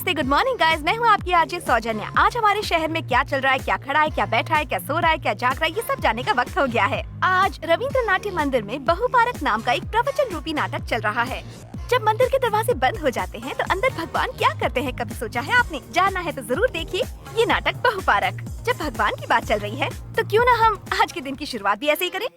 नमस्ते, good morning guys. मैं हूँ आपकी आरजे सौजन्या। आज हमारे शहर में क्या चल रहा है, क्या खड़ा है, क्या बैठा है, क्या सो रहा है, क्या जाग रहा है, ये सब जानने का वक्त हो गया है। आज रविंद्र नाट्य मंदिर में बहुपारक नाम का एक प्रवचन रूपी नाटक चल रहा है। जब मंदिर के दरवाजे बंद हो जाते हैं तो अंदर भगवान क्या करते हैं, कभी सोचा है आपने? जानना है तो जरूर देखिए ये नाटक बहुपारक। जब भगवान की बात चल रही है तो क्यों न हम आज के दिन की शुरुआत भी ऐसे ही करें।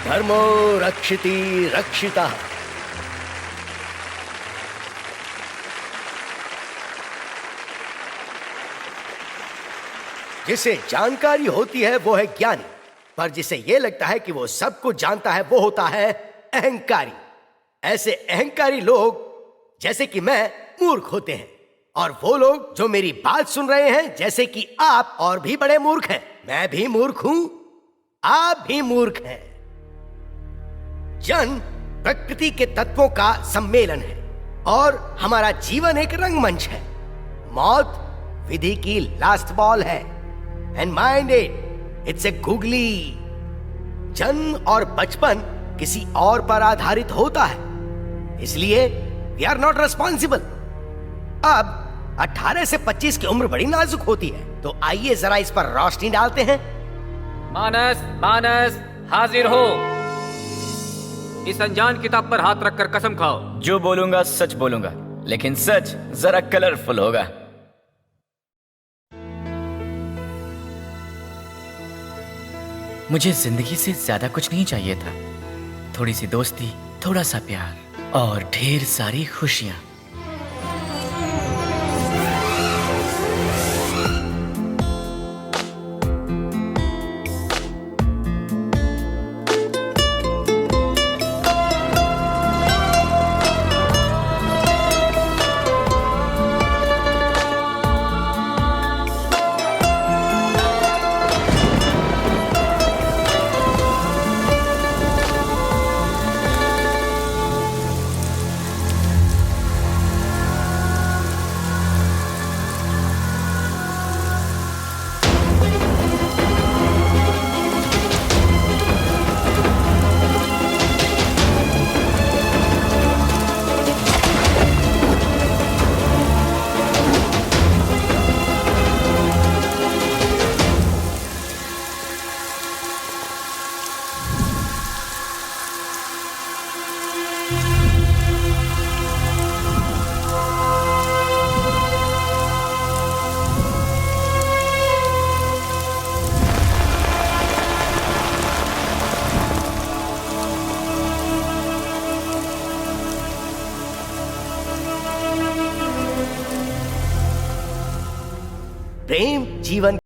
धर्मो रक्षिति रक्षिता। जिसे जानकारी होती है वो है ज्ञानी, पर जिसे ये लगता है कि वो सब कुछ जानता है वो होता है अहंकारी। ऐसे अहंकारी लोग जैसे कि मैं मूर्ख होते हैं, और वो लोग जो मेरी बात सुन रहे हैं जैसे कि आप और भी बड़े मूर्ख हैं। मैं भी मूर्ख हूं, आप भी मूर्ख हैं। जन्म प्रकृति के तत्वों का सम्मेलन है और हमारा जीवन एक रंगमंच है। मौत विधि की लास्ट बॉल है। And mind it's a googly. जन्म और बचपन किसी और पर आधारित होता है, इसलिए वी आर नॉट रिस्पॉन्सिबल। अब 18 से 25 की उम्र बड़ी नाजुक होती है, तो आइए जरा इस पर रोशनी डालते हैं। मानस मानस हाजिर हो। इस अनजान किताब पर हाथ रखकर कसम खाओ। जो बोलूंगा सच बोलूंगा, लेकिन सच जरा कलरफुल होगा। मुझे जिंदगी से ज्यादा कुछ नहीं चाहिए था। थोड़ी सी दोस्ती, थोड़ा सा प्यार और ढेर सारी खुशियां। प्रेम जीवन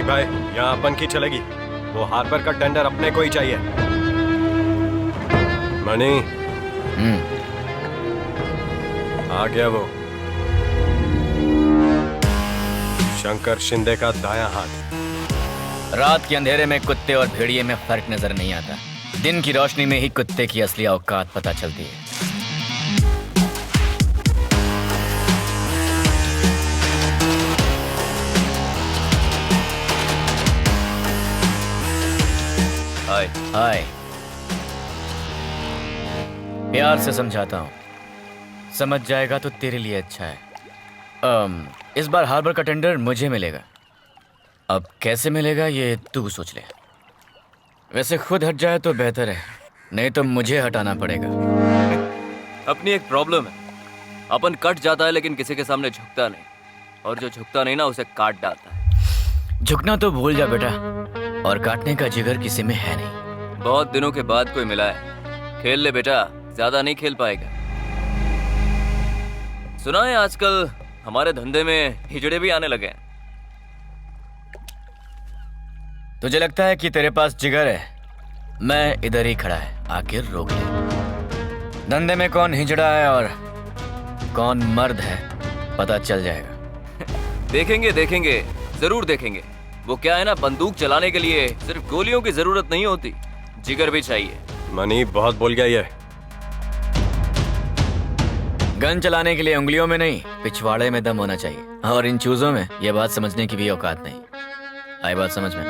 भाई, यहाँ अपन की चलेगी। वो हार्बर का टेंडर अपने को ही चाहिए। मनी आ गया वो शंकर शिंदे का दायां हाथ। रात के अंधेरे में कुत्ते और भेड़िए में फर्क नजर नहीं आता। दिन की रोशनी में ही कुत्ते की असली औकात पता चलती है। हाय, प्यार से समझाता हूँ, समझ जाएगा तो तेरे लिए अच्छा है। इस बार हार्बर का टेंडर मुझे मिलेगा। अब कैसे मिलेगा ये तू सोच ले। वैसे खुद हट जाए तो बेहतर है, नहीं तो मुझे हटाना पड़ेगा। अपनी एक प्रॉब्लम है, अपन कट जाता है लेकिन किसी के सामने झुकता नहीं, और जो झुकता नहीं ना उसे काट डालता है। झुकना तो भूल जा बेटा, और काटने का जिगर किसी में है नहीं। बहुत दिनों के बाद कोई मिला है, खेल ले बेटा, ज्यादा नहीं खेल पाएगा। सुना है आजकल हमारे धंधे में हिजड़े भी आने लगे हैं। तुझे लगता है कि तेरे पास जिगर है? मैं इधर ही खड़ा है, आखिर रोक ले। धंधे में कौन हिजड़ा है और कौन मर्द है पता चल जाएगा। देखेंगे देखेंगे, जरूर देखेंगे। वो क्या है ना, बंदूक चलाने के लिए सिर्फ गोलियों की जरूरत नहीं होती, जिगर भी चाहिए। मनी बहुत बोल गया ये। गन चलाने के लिए उंगलियों में नहीं, पिछवाड़े में दम होना चाहिए, और इन चूजों में यह बात समझने की भी औकात नहीं। आई बात समझ में?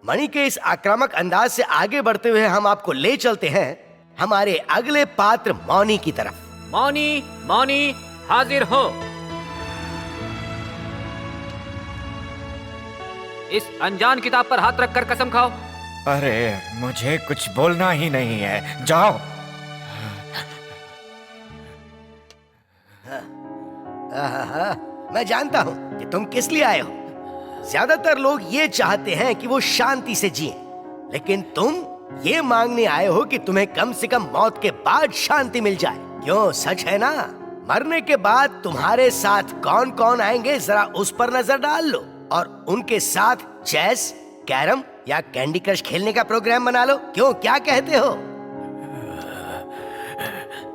मणि के इस आक्रामक अंदाज से आगे बढ़ते हुए हम आपको ले चलते हैं हमारे अगले पात्र मौनी की तरफ। मौनी, मौनी, हाजिर हो। इस अनजान किताब पर हाथ रखकर कसम खाओ। अरे मुझे कुछ बोलना ही नहीं है, जाओ। मैं जानता हूं कि तुम किस लिए आए हो। ज्यादातर लोग ये चाहते हैं कि वो शांति से जिएं, लेकिन तुम ये मांगने आए हो कि तुम्हें कम से कम मौत के बाद शांति मिल जाए। क्यों, सच है ना? मरने के बाद तुम्हारे साथ कौन कौन आएंगे जरा उस पर नजर डाल लो, और उनके साथ चेस, कैरम या कैंडी क्रश खेलने का प्रोग्राम बना लो। क्यों, क्या कहते हो?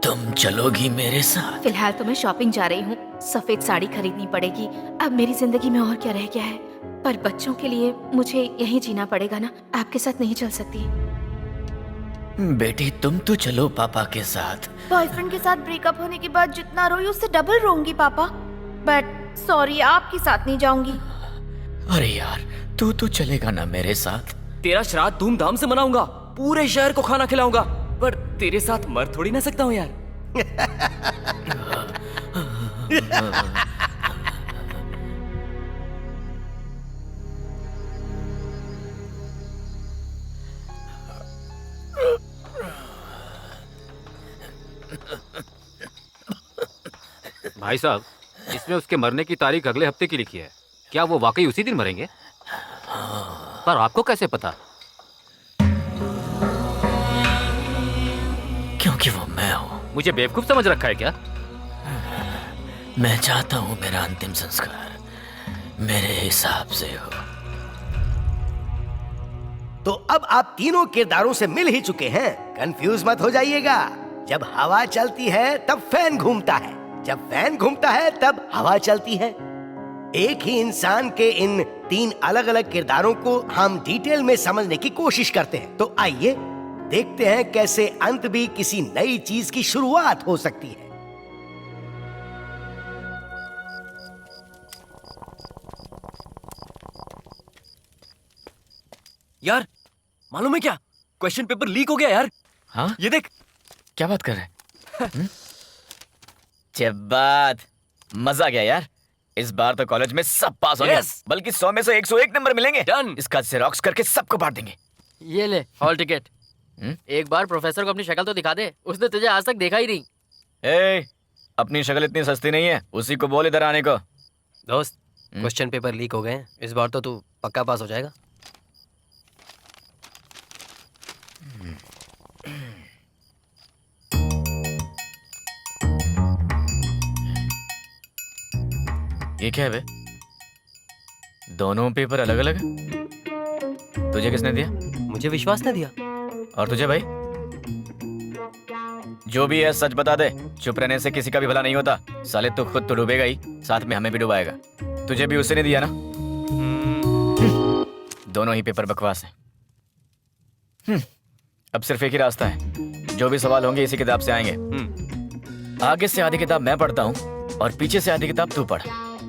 तुम चलोगी मेरे साथ? फिलहाल तो मैं शॉपिंग जा रही हूँ, सफेद साड़ी खरीदनी पड़ेगी। अब मेरी जिंदगी में और क्या रह गया है, पर बच्चों के लिए मुझे यहीं जीना पड़ेगा ना, आपके साथ नहीं चल सकती। बेटी तुम तो चलो पापा के साथ। बॉयफ्रेंड के साथ ब्रेकअप होने के बाद जितना रोई उससे डबल रोऊंगी पापा, बट सॉरी, आपके साथ नहीं जाऊंगी। अरे यार, तू तो चलेगा ना मेरे साथ? तेरा श्राद्ध धूमधाम से मनाऊंगा, पूरे शहर को खाना खिलाऊंगा, पर तेरे साथ मर थोड़ी ना सकता हूँ यार। भाई साहब, इसमें उसके मरने की तारीख अगले हफ्ते की लिखी है। क्या वो वाकई उसी दिन मरेंगे? पर आपको कैसे पता? क्योंकि वो मैं हूँ। मुझे बेवकूफ समझ रखा है क्या? मैं चाहता हूँ मेरा अंतिम संस्कार मेरे हिसाब से हो। तो अब आप तीनों किरदारों से मिल ही चुके हैं, कंफ्यूज मत हो जाइएगा। जब हवा चलती है तब फैन घूमता है, जब फैन घूमता है तब हवा चलती है। एक ही इंसान के इन 3 अलग अलग किरदारों को हम डिटेल में समझने की कोशिश करते हैं। तो आइए देखते हैं कैसे अंत भी किसी नई चीज की शुरुआत हो सकती है। यार मालूम है क्या, क्वेश्चन पेपर लीक हो गया यार। हाँ? ये देख। क्या बात कर रहे हैं? बात मजा आ गया यार। इस बार तो कॉलेज में सब पास होंगे, Yes! बल्कि 100 में से 101 नंबर मिलेंगे। Done! इसका जेरोक्स करके सबको बांट देंगे। ये ले हॉल टिकट। एक बार प्रोफेसर को अपनी शक्ल तो दिखा दे, उसने तुझे आज तक देखा ही नहीं। ए, अपनी शक्ल इतनी सस्ती नहीं है, उसी को बोल इधर आने को। दोस्त, क्वेश्चन पेपर लीक हो गए हैं, इस बार तो तू पक्का पास हो जाएगा। ये क्या है बे? दोनों पेपर अलग अलग हैं? तुझे किसने दिया? मुझे विश्वास न दिया। और तुझे भाई? जो भी है सच बता दे, चुप रहने से किसी का भी भला नहीं होता। साले तू खुद तो डूबेगा ही, साथ में हमें भी डुबाएगा। तुझे भी उसी ने दिया ना? दोनों ही पेपर बकवास हैं। अब सिर्फ एक ही रास्ता है, जो भी सवाल होंगे इसी किताब से आएंगे। आगे से आधी किताब मैं पढ़ता हूँ और पीछे से आधी किताब तू पढ़,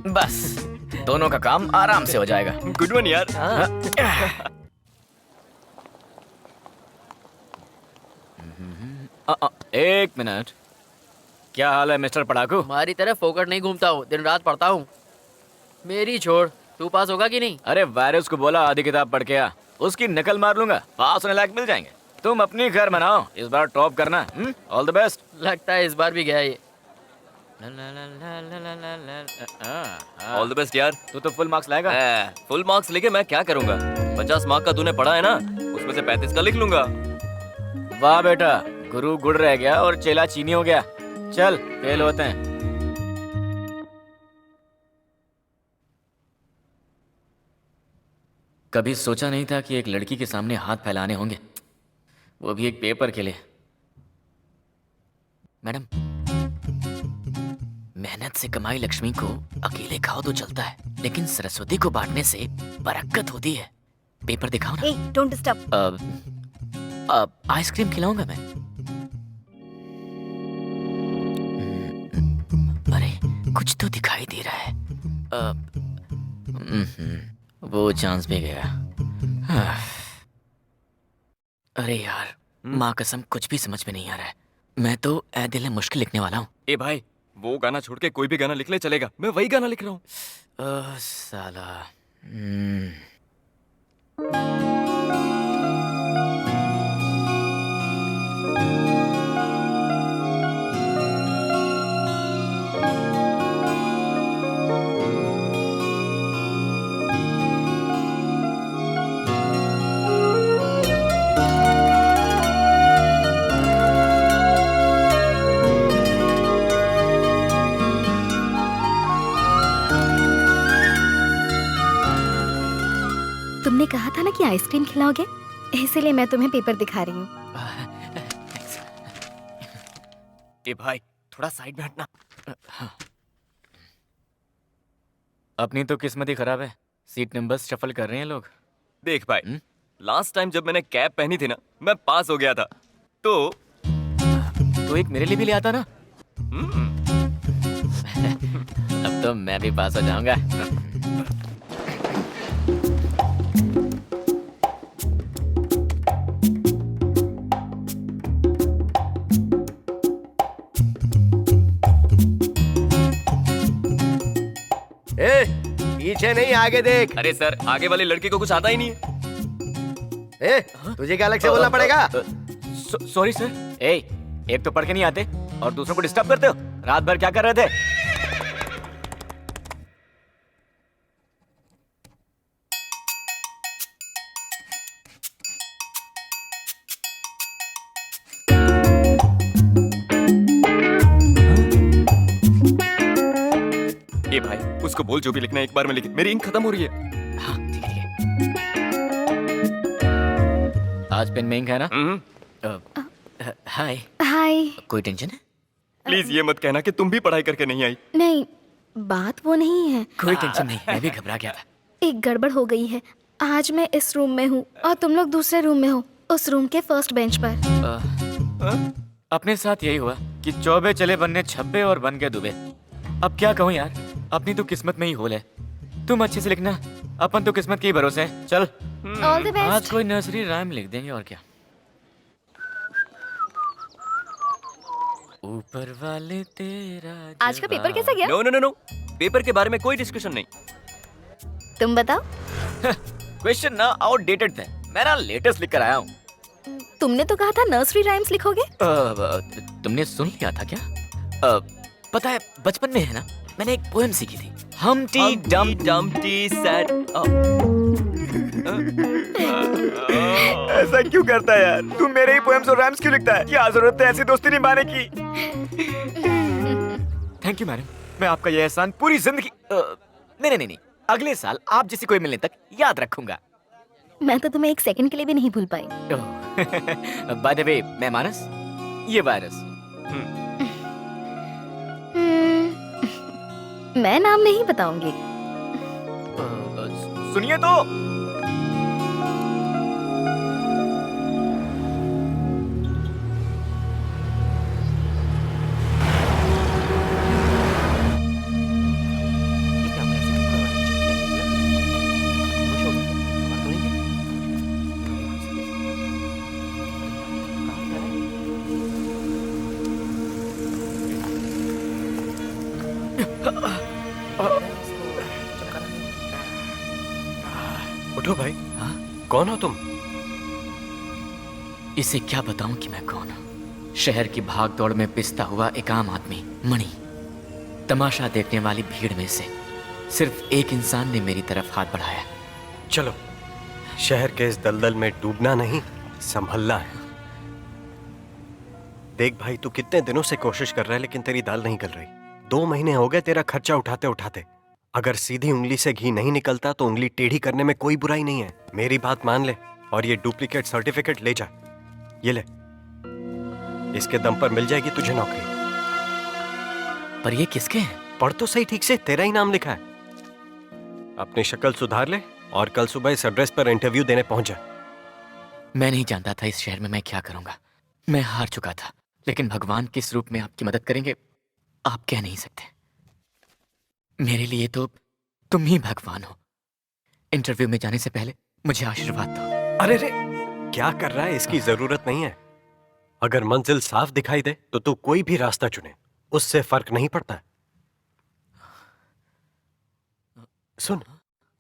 बस दोनों का काम आराम से हो जाएगा। गुड वन यार। एक मिनट, क्या हाल है मिस्टर पढ़ाकू? तुम्हारी तरह फोकट नहीं घूमता हूँ, दिन रात पढ़ता हूँ। मेरी छोड़, तू पास होगा कि नहीं? अरे वायरस को बोला आधी किताब पढ़ के आ, उसकी नकल मार लूंगा, पास होने लायक मिल जाएंगे। तुम अपनी घर बनाओ, इस बार टॉप करना। All the best. लगता है इस बार भी गया ये। ऑल द बेस्ट यार। तू तो फुल मार्क्स लाएगा। फुल मार्क्स लेके मैं क्या करूंगा? 50 मार्क का तूने पढ़ा है ना, उसमें से 35 का लिख लूंगा। वाह बेटा, गुरु गुड़ रह गया और चेला चीनी हो गया। चल फेल होते हैं। कभी सोचा नहीं था कि एक लड़की के सामने हाथ फैलाने होंगे, वो भी एक पेपर के लिए। मैडम, मेहनत से कमाई लक्ष्मी को अकेले खाओ तो चलता है, लेकिन सरस्वती को बांटने से बरकत होती है। पेपर दिखाओ ना। ए, डोंट डिस्टर्ब। अब आइसक्रीम खिलाऊंगा मैं। अरे कुछ तो दिखाई दे रहा है। वो चांस भी गया। अरे यार, माँ कसम कुछ भी समझ में नहीं आ रहा है। मैं तो ए दिल में मुश्किल लिखने वाला हूँ। ए भाई, वो गाना छोड़ के कोई भी गाना लिख ले चलेगा, मैं वही गाना लिख रहा हूँ। साला। तुमने कहा था ना कि आइसक्रीम खिलाओगे, इसीलिए मैं तुम्हें पेपर दिखा रही हूँ। ए भाई, थोड़ा साइड में हटना। अपनी तो किस्मत ही खराब है, सीट नंबर्स शफल कर रहे हैं लोग। देख भाई, लास्ट टाइम जब मैंने कैप पहनी थी ना, मैं पास हो गया था। तो एक मेरे लिए भी ले आता ना। अब तो मैं भी पास हो जाऊंगा। ए, पीछे नहीं आगे देख। अरे सर, आगे वाली लड़की को कुछ आता ही नहीं है। ए, तुझे क्या अलग से बोलना पड़ेगा? Sorry sir. एक तो पढ़ के नहीं आते और दूसरों को डिस्टर्ब करते हो। रात भर क्या कर रहे थे? ए भाई, उसको बोल जो भी लिखना है एक बार में लिखे, मेरी इंक खत्म हो रही है। हाँ ठीक है। आज पेन में इंक है ना? हाय। हाय। कोई टेंशन है? प्लीज ये मत कहना कि तुम भी पढ़ाई करके नहीं आई। नहीं, बात वो नहीं है। कोई टेंशन नहीं, मैं भी घबरा गया था। एक गड़बड़ हो गई है। आज मैं इस रूम में हूँ और तुम लोग दूसरे रूम में हो, उस रूम के फर्स्ट बेंच पर। अपने साथ यही हुआ कि चौबे चले बनने छब्बे और बन गए दुबे। अब क्या कहूँ यार, अपनी तो किस्मत में ही होल है। तुम अच्छे से लिखना, अपन तो किस्मत के ही भरोसे हैं। चल ऑल द बेस्ट। आज कोई नर्सरी राइम लिख देंगे और क्या। ऊपर वाले तेरा आज का पेपर कैसा गया? No no no no, paper के बारे में कोई डिस्कशन नहीं। तुम बताओ। क्वेश्चन ना आउटडेटेड थे, मैं ना लेटेस्ट लिख कर आया हूँ। तुमने तो कहा था नर्सरी राइम्स लिखोगे। तुमने सुन लिया था क्या? पता है, बचपन में है ना, मैंने एक पोएम सीखी थी। हमटी डम्टी सैड। ऐसा क्यों करता है यार? तू मेरे ही पोएम्स और राइम्स क्यों लिखता है? क्या जरूरत है ऐसी दोस्ती निभाने की? थैंक यू मैडम, मैं आपका यह एहसान पूरी जिंदगी नहीं, अगले साल आप जैसी कोई मिलने तक याद रखूंगा। मैं तो तुम्हें एक सेकंड के लिए भी नहीं भूल पाई। बाय द वे, मैं मानस, ये वायरस। मैं नाम नहीं बताऊंगी। सुनिए तो। उठो भाई। हाँ? कौन हो तुम? इसे क्या बताऊं कि मैं कौन हूं। शहर की भाग दौड़ में पिसता हुआ एक आम आदमी मणि, तमाशा देखने वाली भीड़ में से सिर्फ एक इंसान ने मेरी तरफ हाथ बढ़ाया। चलो, शहर के इस दलदल में डूबना नहीं, संभलना है। देख भाई, तू कितने दिनों से कोशिश कर रहा है लेकिन तेरी दाल नहीं गल रही। 2 महीने हो गए तेरा खर्चा उठाते उठाते। अगर सीधी उंगली से घी नहीं निकलता तो उंगली टेढ़ी करने में कोई बुराई नहीं है। मेरी बात मान ले और ये डुप्लीकेट सर्टिफिकेट ले जा। ये ले, इसके दम पर मिल जाएगी तुझे नौकरी। पर ये किसके हैं? पढ़ तो सही ठीक से, तेरा ही नाम लिखा है। अपनी शक्ल सुधार ले और कल सुबह इस एड्रेस पर इंटरव्यू देने पहुंच जा। मैं नहीं जानता था इस शहर में मैं क्या करूंगा। मैं हार चुका था, लेकिन भगवान किस रूप में आपकी मदद करेंगे आप कह नहीं सकते। मेरे लिए तो तुम ही भगवान हो। इंटरव्यू में जाने से पहले मुझे आशीर्वाद दो। अरे रे, क्या कर रहा है? इसकी जरूरत नहीं है। अगर मंजिल साफ दिखाई दे तो तू कोई भी रास्ता चुने, उससे फर्क नहीं पड़ता। सुन,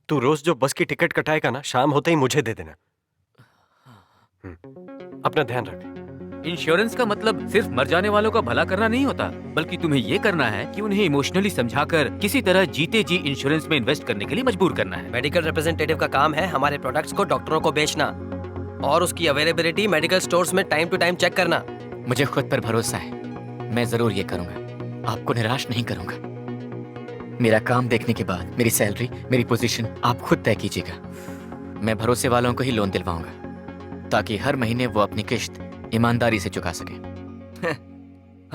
तू रोज जो बस की टिकट कटाएगा ना, शाम होते ही मुझे दे देना। अपना ध्यान रख। इंश्योरेंस का मतलब सिर्फ मर जाने वालों का भला करना नहीं होता, बल्कि तुम्हें ये करना है कि उन्हें इमोशनली समझाकर किसी तरह जीते जी इंश्योरेंस में इन्वेस्ट करने के लिए मजबूर करना है। मेडिकल रिप्रेजेंटेटिव का काम है हमारे प्रोडक्ट्स को डॉक्टरों को बेचना और उसकी अवेलेबिलिटी मेडिकल स्टोर्स में टाइम टू टाइम चेक करना। मुझे खुद पर भरोसा है, मैं जरूर ये करूंगा। आपको निराश नहीं करूंगा। मेरा काम देखने के बाद मेरी सैलरी, मेरी पोजीशन आप खुद तय कीजिएगा। मैं भरोसे वालों को ही लोन दिलवाऊंगा ताकि हर महीने वो अपनी किश्त ईमानदारी से चुका सके।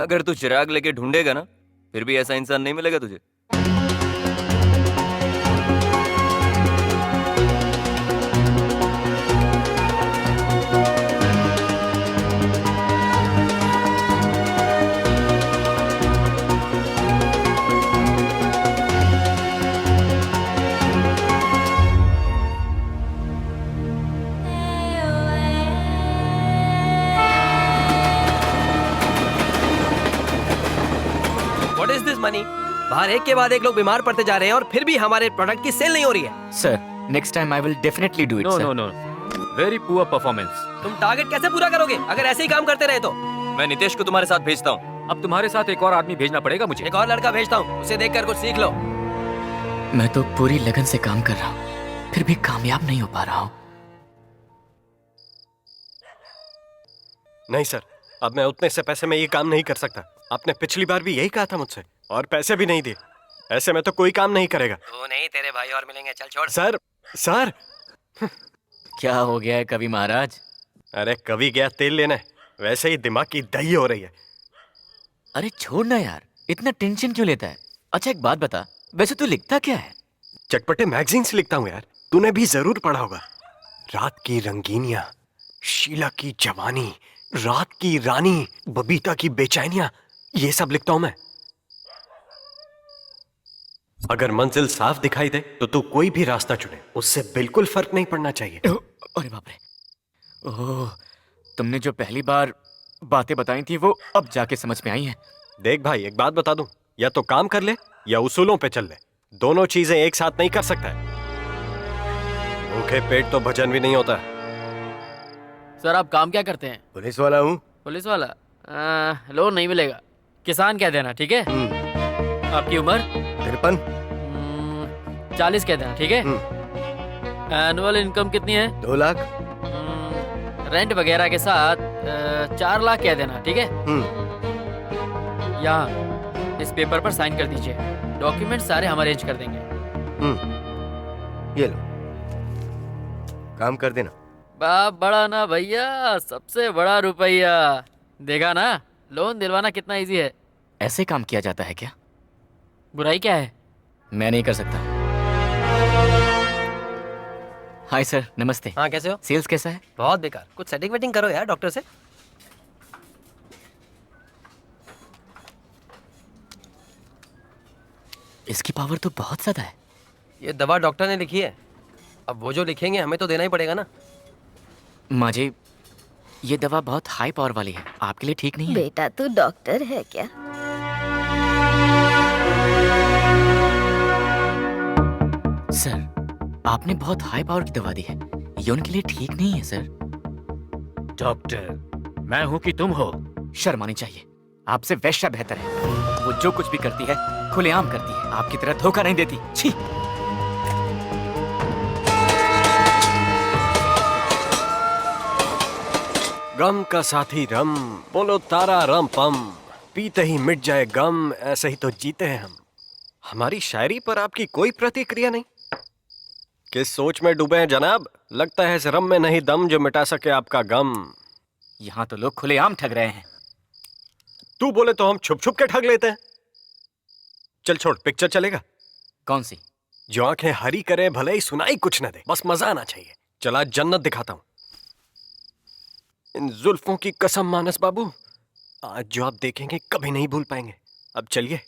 अगर तू चिराग लेके ढूंढेगा ना, फिर भी ऐसा इंसान नहीं मिलेगा तुझे। मनी, बाहर एक के बाद एक लोग बीमार पड़ते जा रहे हैं और फिर भी हमारे प्रोडक्ट की सेल नहीं हो रही है। Sir, next time I will definitely do it. No no no, very poor performance. तुम टारगेट कैसे पूरा करोगे अगर ऐसे ही काम करते रहे तो? मैं नितेश को तुम्हारे साथ भेजता हूँ। अब तुम्हारे साथ एक और आदमी भेजना पड़ेगा मुझे। एक और लड़का भेजता हूँ, उसे देखकर कुछ सीख लो। मैं तो पूरी लगन से काम कर रहा हूँ, फिर भी कामयाब नहीं हो पा रहा हूँ। नहीं सर, अब मैं उतने से पैसे में ये काम नहीं कर सकता। आपने पिछली बार भी यही कहा था मुझसे और पैसे भी नहीं दिए। ऐसे में तो कोई काम नहीं करेगा। तू नहीं, तेरे भाई और मिलेंगे। चल छोड़। सर क्या हो गया है कवि महाराज? अरे कवि गया तेल लेने, वैसे ही दिमाग की दही हो रही है। अरे छोड़ना यार, इतना टेंशन क्यों लेता है? अच्छा एक बात बता, वैसे तू लिखता क्या है? चटपटे मैगजीन्स लिखता हूँ यार, तूने भी जरूर पढ़ा होगा। रात की रंगीनियां, शीला की जवानी, रात की रानी, बबीता की बेचैनियां, ये सब लिखता हूं मैं। अगर मंजिल साफ दिखाई दे तो तू कोई भी रास्ता चुने, उससे बिल्कुल फर्क नहीं पड़ना चाहिए। अरे बाप रे, ओह, तुमने जो पहली बार बातें बताई थी वो अब जाके समझ में आई हैं। देख भाई, एक बात बता दूं, या तो काम कर ले या उसूलों पे चल ले। दोनों चीजें एक साथ नहीं कर सकता है। भूखे पेट तो भजन भी नहीं होता। सर आप काम क्या करते हैं? पुलिस वाला हूँ। पुलिस वाला? लोन नहीं मिलेगा। किसान कह देना, ठीक है? आपकी उम्र? 53। 40 कह देना, ठीक है? एनुअल इनकम कितनी है? 2 लाख। रेंट वगैरह के साथ 4 लाख कह देना, ठीक है? यहाँ इस पेपर पर साइन कर दीजिए। डॉक्यूमेंट सारे हम अरेंज कर देंगे। ये लो, काम कर देना। बाप बड़ा ना भैया, सबसे बड़ा रुपया। देखा ना, लोन दिलवाना कितना इजी है। ऐसे काम किया जाता है क्या? बुराई क्या है? मैं नहीं कर सकता। हाय सर, नमस्ते। हाँ, कैसे हो? सेल्स कैसा है? बहुत बेकार। कुछ सेटिंग वेटिंग करो यार डॉक्टर से। इसकी पावर तो बहुत ज्यादा है। ये दवा डॉक्टर ने लिखी है, अब वो जो लिखेंगे हमें तो देना ही पड़ेगा ना। माँ जी, ये दवा बहुत हाई पावर वाली है, आपके लिए ठीक नहीं है। बेटा तू डॉक्टर है क्या? सर, आपने बहुत हाई पावर की दवा दी है, ये उनके लिए ठीक नहीं है सर। डॉक्टर मैं हूँ कि तुम हो? शर्म आनी चाहिए। आपसे वैश्या बेहतर है। वो जो कुछ भी करती है खुलेआम करती है, आपकी तरह धोखा नहीं देती। छी। गम का साथी रम, बोलो तारा रम पम, पीते ही मिट जाए गम, ऐसे ही तो जीते हैं हम। हमारी शायरी पर आपकी कोई प्रतिक्रिया नहीं? किस सोच में डूबे हैं जनाब? लगता है इस रम में नहीं दम जो मिटा सके आपका गम। यहाँ तो लोग खुलेआम ठग रहे हैं। तू बोले तो हम छुप छुप के ठग लेते हैं। चल छोड़, पिक्चर चलेगा? कौन सी? जो आंखें हरी करे भले ही सुनाई कुछ न दे, बस मजा आना चाहिए। चला जन्नत दिखाता हूं। इन जुल्फों की कसम मानस बाबू, आज जो आप देखेंगे कभी नहीं भूल पाएंगे। अब चलिए।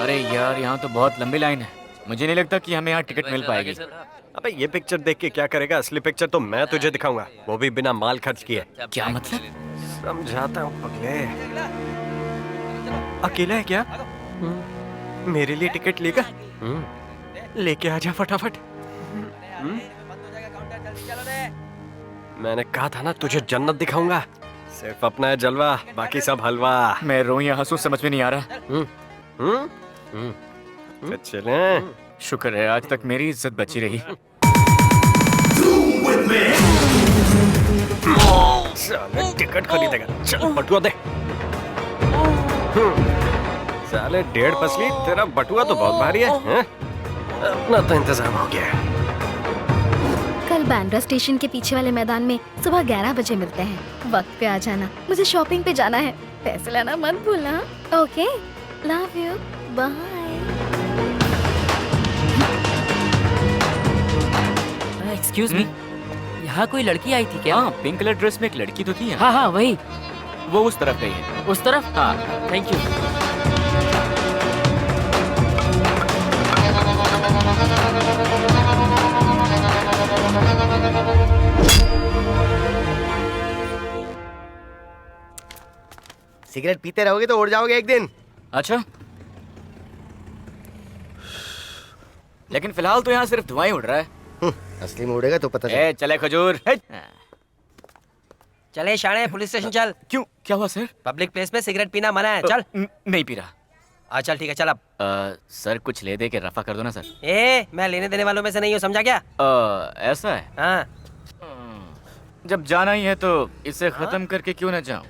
अरे यार, यहाँ तो बहुत लंबी लाइन है। मुझे नहीं लगता कि हमें यहाँ टिकट मिल पाएगी। अबे ये पिक्चर देख के क्या करेगा? असली पिक्चर तो मैं तुझे दिखाऊंगा, वो भी बिना माल खर्च किए। क्या मतलब? समझाता हूँ पगले। अकेला है क्या? मेरे लिए टिकट लेगा? लेके आजा फटाफट। मैंने कहा था ना तुझे जन्नत दिखाऊंगा। सिर्फ अपना है जलवा, बाकी सब हलवा। मैं रोऊं या हंसूं समझ में नहीं आ रहा। तो चलें। शुक्र है आज तक मेरी इज्जत बची रही। साले टिकट खरीदेगा, चल बटुआ दे। साले 1.5 पसली, तेरा बटुआ तो बहुत भारी है, हैं? अपना तो इंतजाम हो गया है। कल बांद्रा स्टेशन के पीछे वाले मैदान में सुबह 11 बजे मिलते हैं। वक्त पे आ जाना, मुझे शॉपिंग पे जाना है। पैसे लाना मत भूलना। Okay, love you, bye. Excuse me, यहाँ कोई लड़की आई थी क्या? हाँ, पिंक कलर ड्रेस में एक लड़की तो थी। हाँ हाँ वही। वो उस तरफ गई है। उस तरफ? हाँ। Thank you. सिगरेट पीते रहोगे तो उड़ जाओगे एक दिन। अच्छा, लेकिन फिलहाल तो यहाँ सिर्फ धुआं ही उड़ रहा है। असली में उड़ेगा तो पता चले। चले खजूर। चले शाणे, पुलिस स्टेशन चल। क्यों, क्या हुआ सर? पब्लिक प्लेस में सिगरेट पीना मना है, चल। नहीं पी रहा। चल ठीक है, चल अब। सर कुछ ले दे के रफा कर दो ना सर। मैं लेने देने वालों में से नहीं हूँ, समझा क्या? ऐसा है? हाँ। जब जाना ही है तो इसे खत्म करके क्यों ना जाऊं।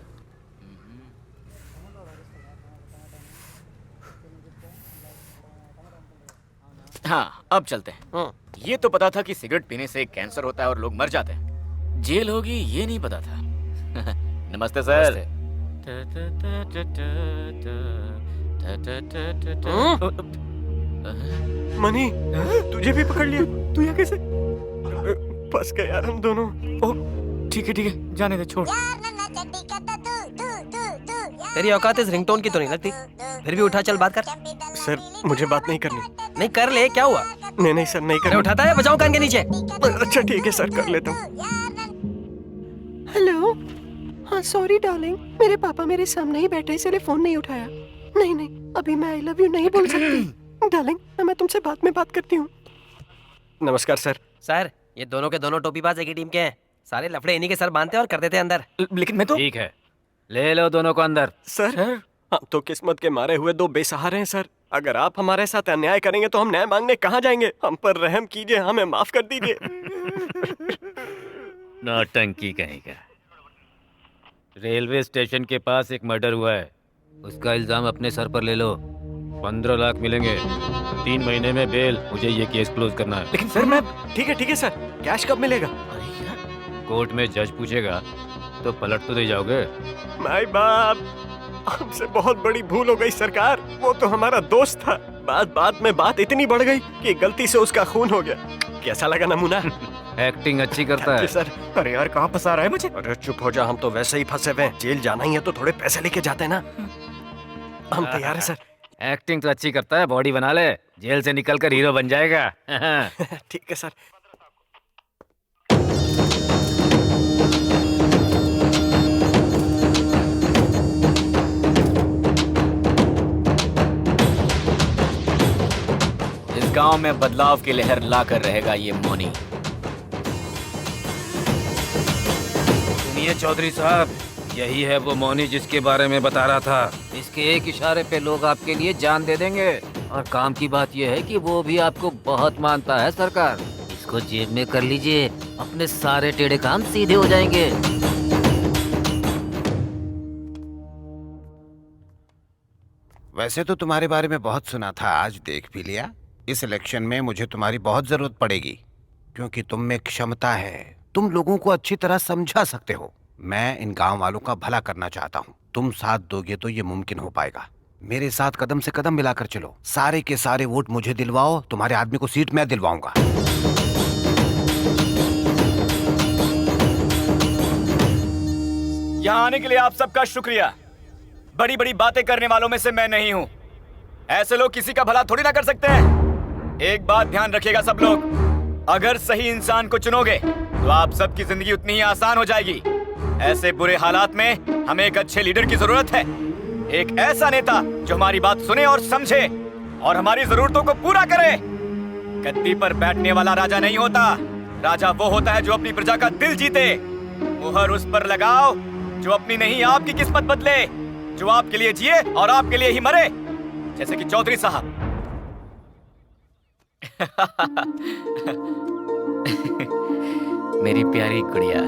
हाँ, अब चलते हैं। ये तो पता था कि सिगरेट पीने से कैंसर होता है और लोग मर जाते हैं। जेल होगी ये नहीं पता था। नमस्ते सर। मनी, तुझे भी पकड़ लिया? तू यहाँ कैसे? फंस गए यार हम दोनों। ठीक है, जाने दे, छोड़। तेरी औकात इस रिंगटोन की तो नहीं लगती, फिर भी उठा, चल बात कर। सर मुझे बात नहीं करनी। नहीं कर ले, क्या हुआ? नहीं सर, नहीं करनी। उठाता है, बजाओ कान के नीचे। अच्छा ठीक है सर, कर लेता हूँ। हेलो, हाँ सॉरी डार्लिंग, मेरे पापा मेरे सामने ही बैठे इसलिए फोन नहीं उठाया। नहीं, अभी मैं आई लव यू नहीं बोल सकती। डार्लिंग, मैं तुमसे बाद में बात करती हूँ। नमस्कार सर। सर, ये दोनों के दोनों टोपीबाज एक ही टीम के हैं। सारे लफड़े इन्हीं के सर बांधते और कर देते हैं अंदर। लेकिन मैं तो। ठीक है, ले लो दोनों को अंदर। सर, हम तो किस्मत के मारे हुए दो बेसहारे हैं सर। अगर आप हमारे साथ अन्याय करेंगे तो हम न्याय मांगने कहाँ जाएंगे? हम पर रहम कीजिए, हमें माफ कर दीजिए। नौटंकी कहेगा। रेलवे स्टेशन के पास एक मर्डर हुआ है, उसका इल्जाम अपने सर पर ले लो। 15 लाख मिलेंगे, 3 महीने में बेल। मुझे ये केस क्लोज करना है। लेकिन सर मैं। ठीक है सर, कैश कब मिलेगा? कोर्ट में जज पूछेगा तो पलट तो दे जाओगे। माय बाप, हमसे बहुत बड़ी भूल हो गई सरकार। वो तो हमारा दोस्त था। बात में बात इतनी बढ़ गई कि गलती से उसका खून हो गया। कैसा लगा नमूना? एक्टिंग अच्छी करता है सर। अरे यार, कहाँ फंसा रहा है मुझे? अरे चुप हो जा, हम तो वैसे ही फंसे हुए हैं। जेल जाना ही है तो थोड़े पैसे लेके जाते हैं ना। हम तैयार हैं सर। एक्टिंग तो अच्छी करता है, बॉडी बना ले, जेल से निकलकर हीरो बन जाएगा। ठीक है सर। इस गांव में बदलाव की लहर लाकर रहेगा ये मौनी। सुनिए चौधरी साहब, यही है वो मौनी जिसके बारे में बता रहा था। इसके एक इशारे पे लोग आपके लिए जान दे देंगे। और काम की बात यह है कि वो भी आपको बहुत मानता है सरकार। इसको जेब में कर लीजिए, अपने सारे टेढ़े काम सीधे हो जाएंगे। वैसे तो तुम्हारे बारे में बहुत सुना था, आज देख भी लिया। इस इलेक्शन में मुझे तुम्हारी बहुत जरूरत पड़ेगी, क्योंकि तुम में क्षमता है। तुम लोगों को अच्छी तरह समझा सकते हो। मैं इन गांव वालों का भला करना चाहता हूँ। तुम साथ दोगे तो ये मुमकिन हो पाएगा। मेरे साथ कदम से कदम मिलाकर चलो। सारे के सारे वोट मुझे दिलवाओ, तुम्हारे आदमी को सीट मैं दिलवाऊंगा। यहाँ आने के लिए आप सबका शुक्रिया। बड़ी बड़ी बातें करने वालों में से मैं नहीं हूँ। ऐसे लोग किसी का भला थोड़ी ना कर सकते हैं। एक बात ध्यान रखिएगा सब लोग, अगर सही इंसान को चुनोगे तो आप सबकी जिंदगी उतनी ही आसान हो जाएगी। ऐसे बुरे हालात में हमें एक अच्छे लीडर की जरूरत है। एक ऐसा नेता जो हमारी बात सुने और समझे और हमारी जरूरतों को पूरा करे। गद्दी पर बैठने वाला राजा नहीं होता। राजा वो होता है जो अपनी प्रजा का दिल जीते। मुहर उस पर लगाओ जो अपनी नहीं आपकी किस्मत बदले, जो आपके लिए जिए और आपके लिए ही मरे, जैसे कि चौधरी साहब। मेरी प्यारी गुड़िया।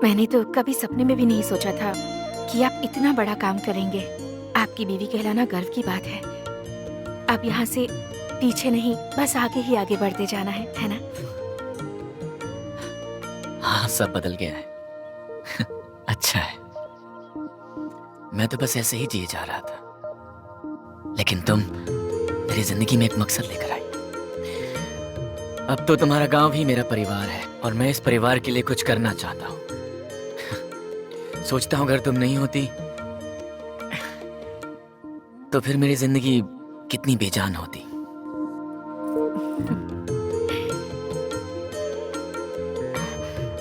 मैंने तो कभी सपने में भी नहीं सोचा था कि आप इतना बड़ा काम करेंगे। आपकी बीवी कहलाना गर्व की बात है। अब यहाँ से पीछे नहीं, बस आगे ही आगे बढ़ते जाना है ना? हाँ, सब बदल गया है। अच्छा है। मैं तो बस ऐसे ही जिए जा रहा था, लेकिन तुम मेरी जिंदगी में एक मकसद लेकर आई। अब तो तुम्हारा गांव भी मेरा परिवार है और मैं इस परिवार के लिए कुछ करना चाहता हूँ। सोचता हूँ अगर तुम नहीं होती तो फिर मेरी जिंदगी कितनी बेजान होती।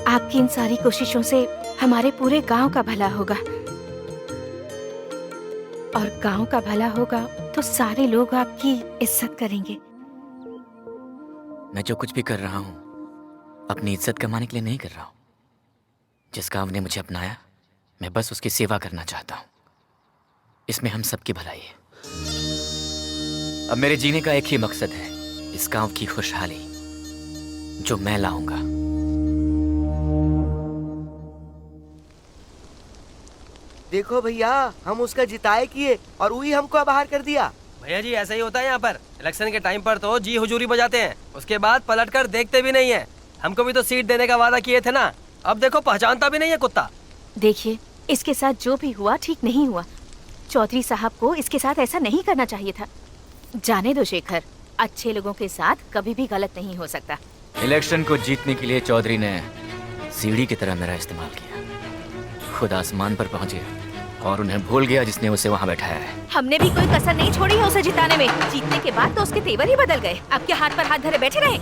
आपकी इन सारी कोशिशों से हमारे पूरे गांव का भला होगा, और गांव का भला होगा तो सारे लोग आपकी इज्जत करेंगे। मैं जो कुछ भी कर रहा हूँ अपनी इज्जत कमाने के लिए नहीं कर रहा हूँ। जिस गांव ने मुझे अपनाया, मैं बस उसकी सेवा करना चाहता हूँ। इसमें हम सबकी भलाई है। अब मेरे जीने का एक ही मकसद है, इस गांव की खुशहाली, जो मैं लाऊंगा। देखो भैया, हम उसका जिताए किए और वही हमको बाहर कर दिया। भैया जी, ऐसा ही होता है यहाँ पर। इलेक्शन के टाइम पर तो जी हुजूरी बजाते हैं, उसके बाद पलटकर देखते भी नहीं है। हमको भी तो सीट देने का वादा किए थे ना। अब देखो, पहचानता भी नहीं है कुत्ता। देखिए, इसके साथ जो भी हुआ ठीक नहीं हुआ। चौधरी साहब को इसके साथ ऐसा नहीं करना चाहिए था। जाने दो शेखर, अच्छे लोगों के साथ कभी भी गलत नहीं हो सकता। इलेक्शन को जीतने के लिए चौधरी ने सीढ़ी की तरह मेरा इस्तेमाल किया। खुद आसमान पर पहुंच गया और उन्हें भूल गया जिसने उसे वहां बैठाया है। हमने भी कोई कसर नहीं छोड़ी है उसे जिताने में। जीतने के बाद तो उसके तेवर ही बदल गए। अब क्या हाथ पर हाथ धरे बैठे रहे?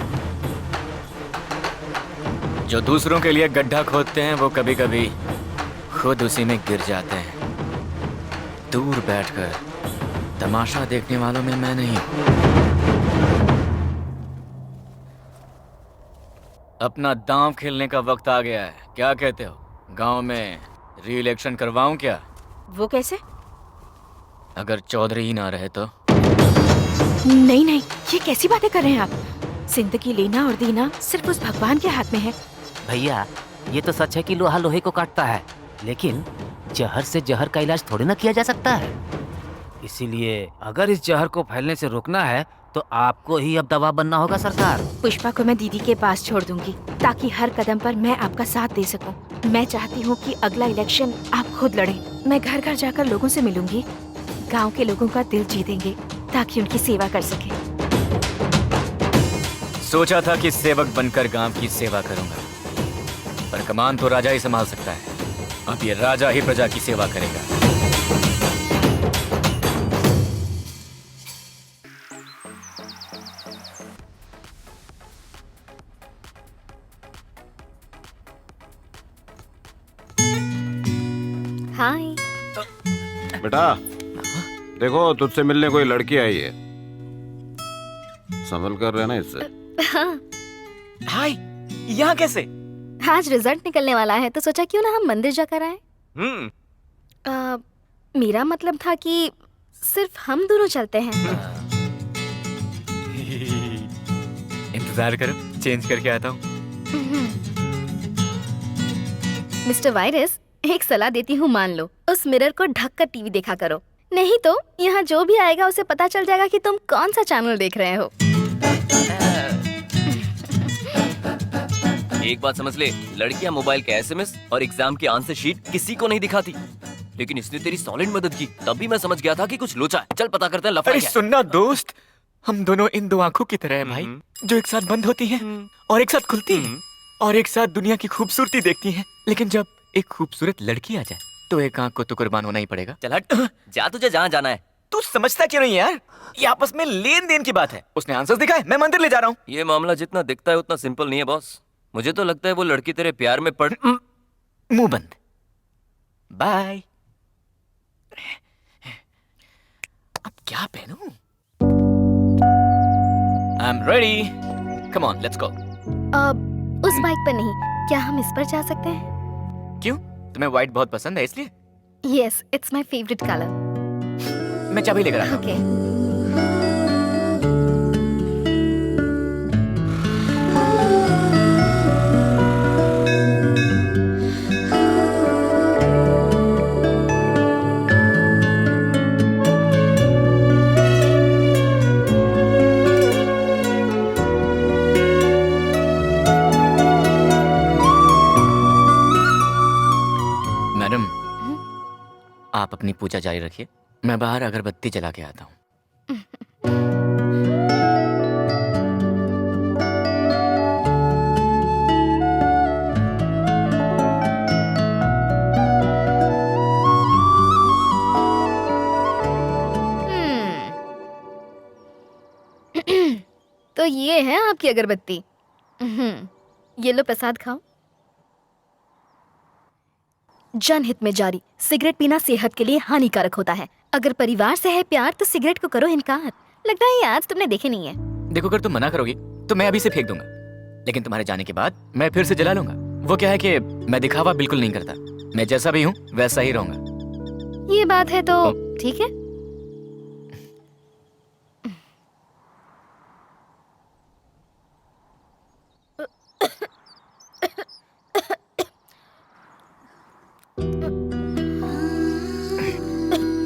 जो दूसरों के लिए गड्ढा खोदते हैं वो कभी कभी खुद उसी में गिर जाते हैं। दूर बैठकर तमाशा देखने वालों में मैं नहीं हूं। अपना दांव खेलने का वक्त आ गया है। क्या कहते हो? गांव में री इलेक्शन करवाऊं क्या? वो कैसे? अगर चौधरी ही ना रहे तो? नहीं नहीं, ये कैसी बातें कर रहे हैं आप? जिंदगी लेना और देना सिर्फ उस भगवान के हाथ में है। भैया, ये तो सच है कि लोहा लोहे को काटता है, लेकिन जहर से जहर का इलाज थोड़ी ना किया जा सकता है। इसीलिए अगर इस जहर को फैलने से रोकना है तो आपको ही अब दवा बनना होगा सरकार। पुष्पा को मैं दीदी के पास छोड़ दूंगी, ताकि हर कदम पर मैं आपका साथ दे सकूं। मैं चाहती हूँ कि अगला इलेक्शन आप खुद लड़ें। मैं घर घर जाकर लोगों से मिलूंगी, गांव के लोगों का दिल जीतेंगे ताकि उनकी सेवा कर सके। सोचा था कि सेवक बनकर गांव की सेवा करूंगा, पर कमान तो राजा ही संभाल सकता है। अब ये राजा ही प्रजा की सेवा करेगा। हाय। बेटा देखो, तुझसे मिलने कोई लड़की आई है। संभल कर रहना इससे। हाँ, हाय, यहाँ कैसे? आज रिजल्ट निकलने वाला है तो सोचा क्यों ना हम मंदिर जाकर आए। मेरा मतलब था कि सिर्फ हम दोनों चलते हैं। इंतजार करो, चेंज करके आता हूँ। मिस्टर वायरस, एक सलाह देती हूँ, मान लो। उस मिरर को ढक कर टीवी देखा करो, नहीं तो यहाँ जो भी आएगा उसे पता चल जाएगा कि तुम कौन सा चैनल देख रहे हो। एक बात समझ ले, लड़कियां मोबाइल के एसएमएस और एग्जाम की आंसर शीट किसी को नहीं दिखाती, लेकिन इसने तेरी सॉलिड मदद की, तभी मैं समझ गया था कि कुछ लोचा है। चल पता करते हैं लफड़ा अरे क्या है। सुनना दोस्त, हम दोनों इन दो आंखों की तरह हैं भाई, जो एक साथ बंद होती हैं और एक साथ खुलती हैं और एक साथ दुनिया की खूबसूरती देखती हैं। लेकिन जब एक खूबसूरत लड़की आ जाए तो एक आंख को तो कुर्बान होना ही पड़ेगा। चल हट, जा तुझे जहाँ जाना है। तू समझता क्यों नहीं यार? ये आपस में लेन देन की बात है। उसने आंसर्स दिखाए, मैं मंदिर ले जा रहा हूँ। ये मामला जितना दिखता है उतना सिंपल नहीं है बॉस। मुझे तो लगता है वो लड़की तेरे प्यार में पड़। मुंह बंद। बाय। अब क्या पहनूं? I am ready. Come on, let's go. अब उस बाइक पर नहीं, क्या हम इस पर जा सकते हैं? क्यों? तुम्हें व्हाइट बहुत पसंद है इसलिए? Yes, it's my favourite colour. मैं चाबी लेकर आता हूँ। ओके। मैडम, आप अपनी पूजा जारी रखिए, मैं बाहर अगरबत्ती जला के आता हूँ। तो ये है आपकी अगरबत्ती। ये लो, प्रसाद खाओ। जनहित में जारी, सिगरेट पीना सेहत के लिए हानिकारक होता है। अगर परिवार से है प्यार तो सिगरेट को करो इनकार। लगता है ये आज तुमने देखे नहीं है। देखो, अगर तुम मना करोगी तो मैं अभी से फेंक दूंगा, लेकिन तुम्हारे जाने के बाद मैं फिर से जला लूंगा। वो क्या है कि मैं दिखावा बिल्कुल नहीं करता, मैं जैसा भी हूँ वैसा ही रहूंगा। ये बात है तो ठीक है।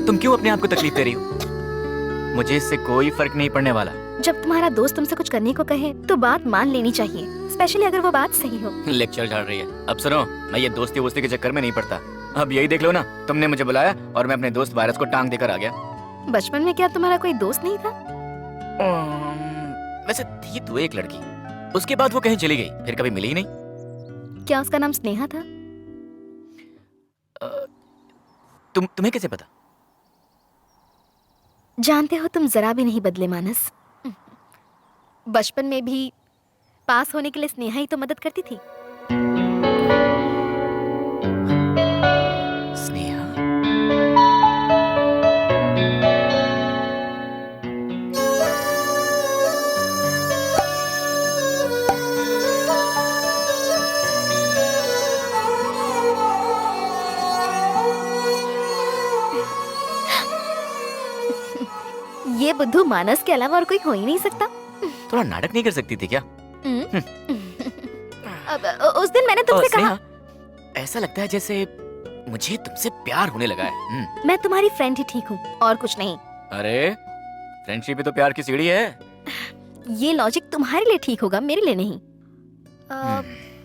तुम क्यों अपने आप को तकलीफ दे रही हो? मुझे इससे कोई फर्क नहीं पड़ने वाला। जब तुम्हारा दोस्त तुमसे कुछ करने को कहे तो बात मान लेनी चाहिए, स्पेशली अगर वो बात सही हो। लेक्चर झाड़ रही है। अब सुनो, मैं ये दोस्ती वोस्ती के चक्कर में नहीं पड़ता। अब यही देख लो ना, तुमने मुझे बुलाया और मैं अपने दोस्त वायरस को टांग देकर आ गया। बचपन में क्या तुम्हारा कोई दोस्त नहीं था? वैसे थी तो एक लड़की, उसके बाद वो कहीं चली गई, फिर कभी मिली ही नहीं। क्या उसका नाम स्नेहा था? तुम्हें कैसे पता? जानते हो, तुम जरा भी नहीं बदले मानस। बचपन में भी पास होने के लिए स्नेहा ही तो मदद करती थी। स्नेहा? ये बुद्धू मानस के अलावा और कोई हो ही नहीं सकता। थोड़ा नाटक नहीं कर सकती थी क्या? अब उस दिन मैंने तुमसे कहा, ऐसा लगता है जैसे मुझे तुमसे प्यार होने लगा है। मैं तुम्हारी फ्रेंड ही ठीक हूँ और कुछ नहीं। अरे, फ्रेंडशिप भी तो प्यार की सीढ़ी है। ये लॉजिक तुम्हारे लिए ठीक होगा, मेरे लिए नहीं।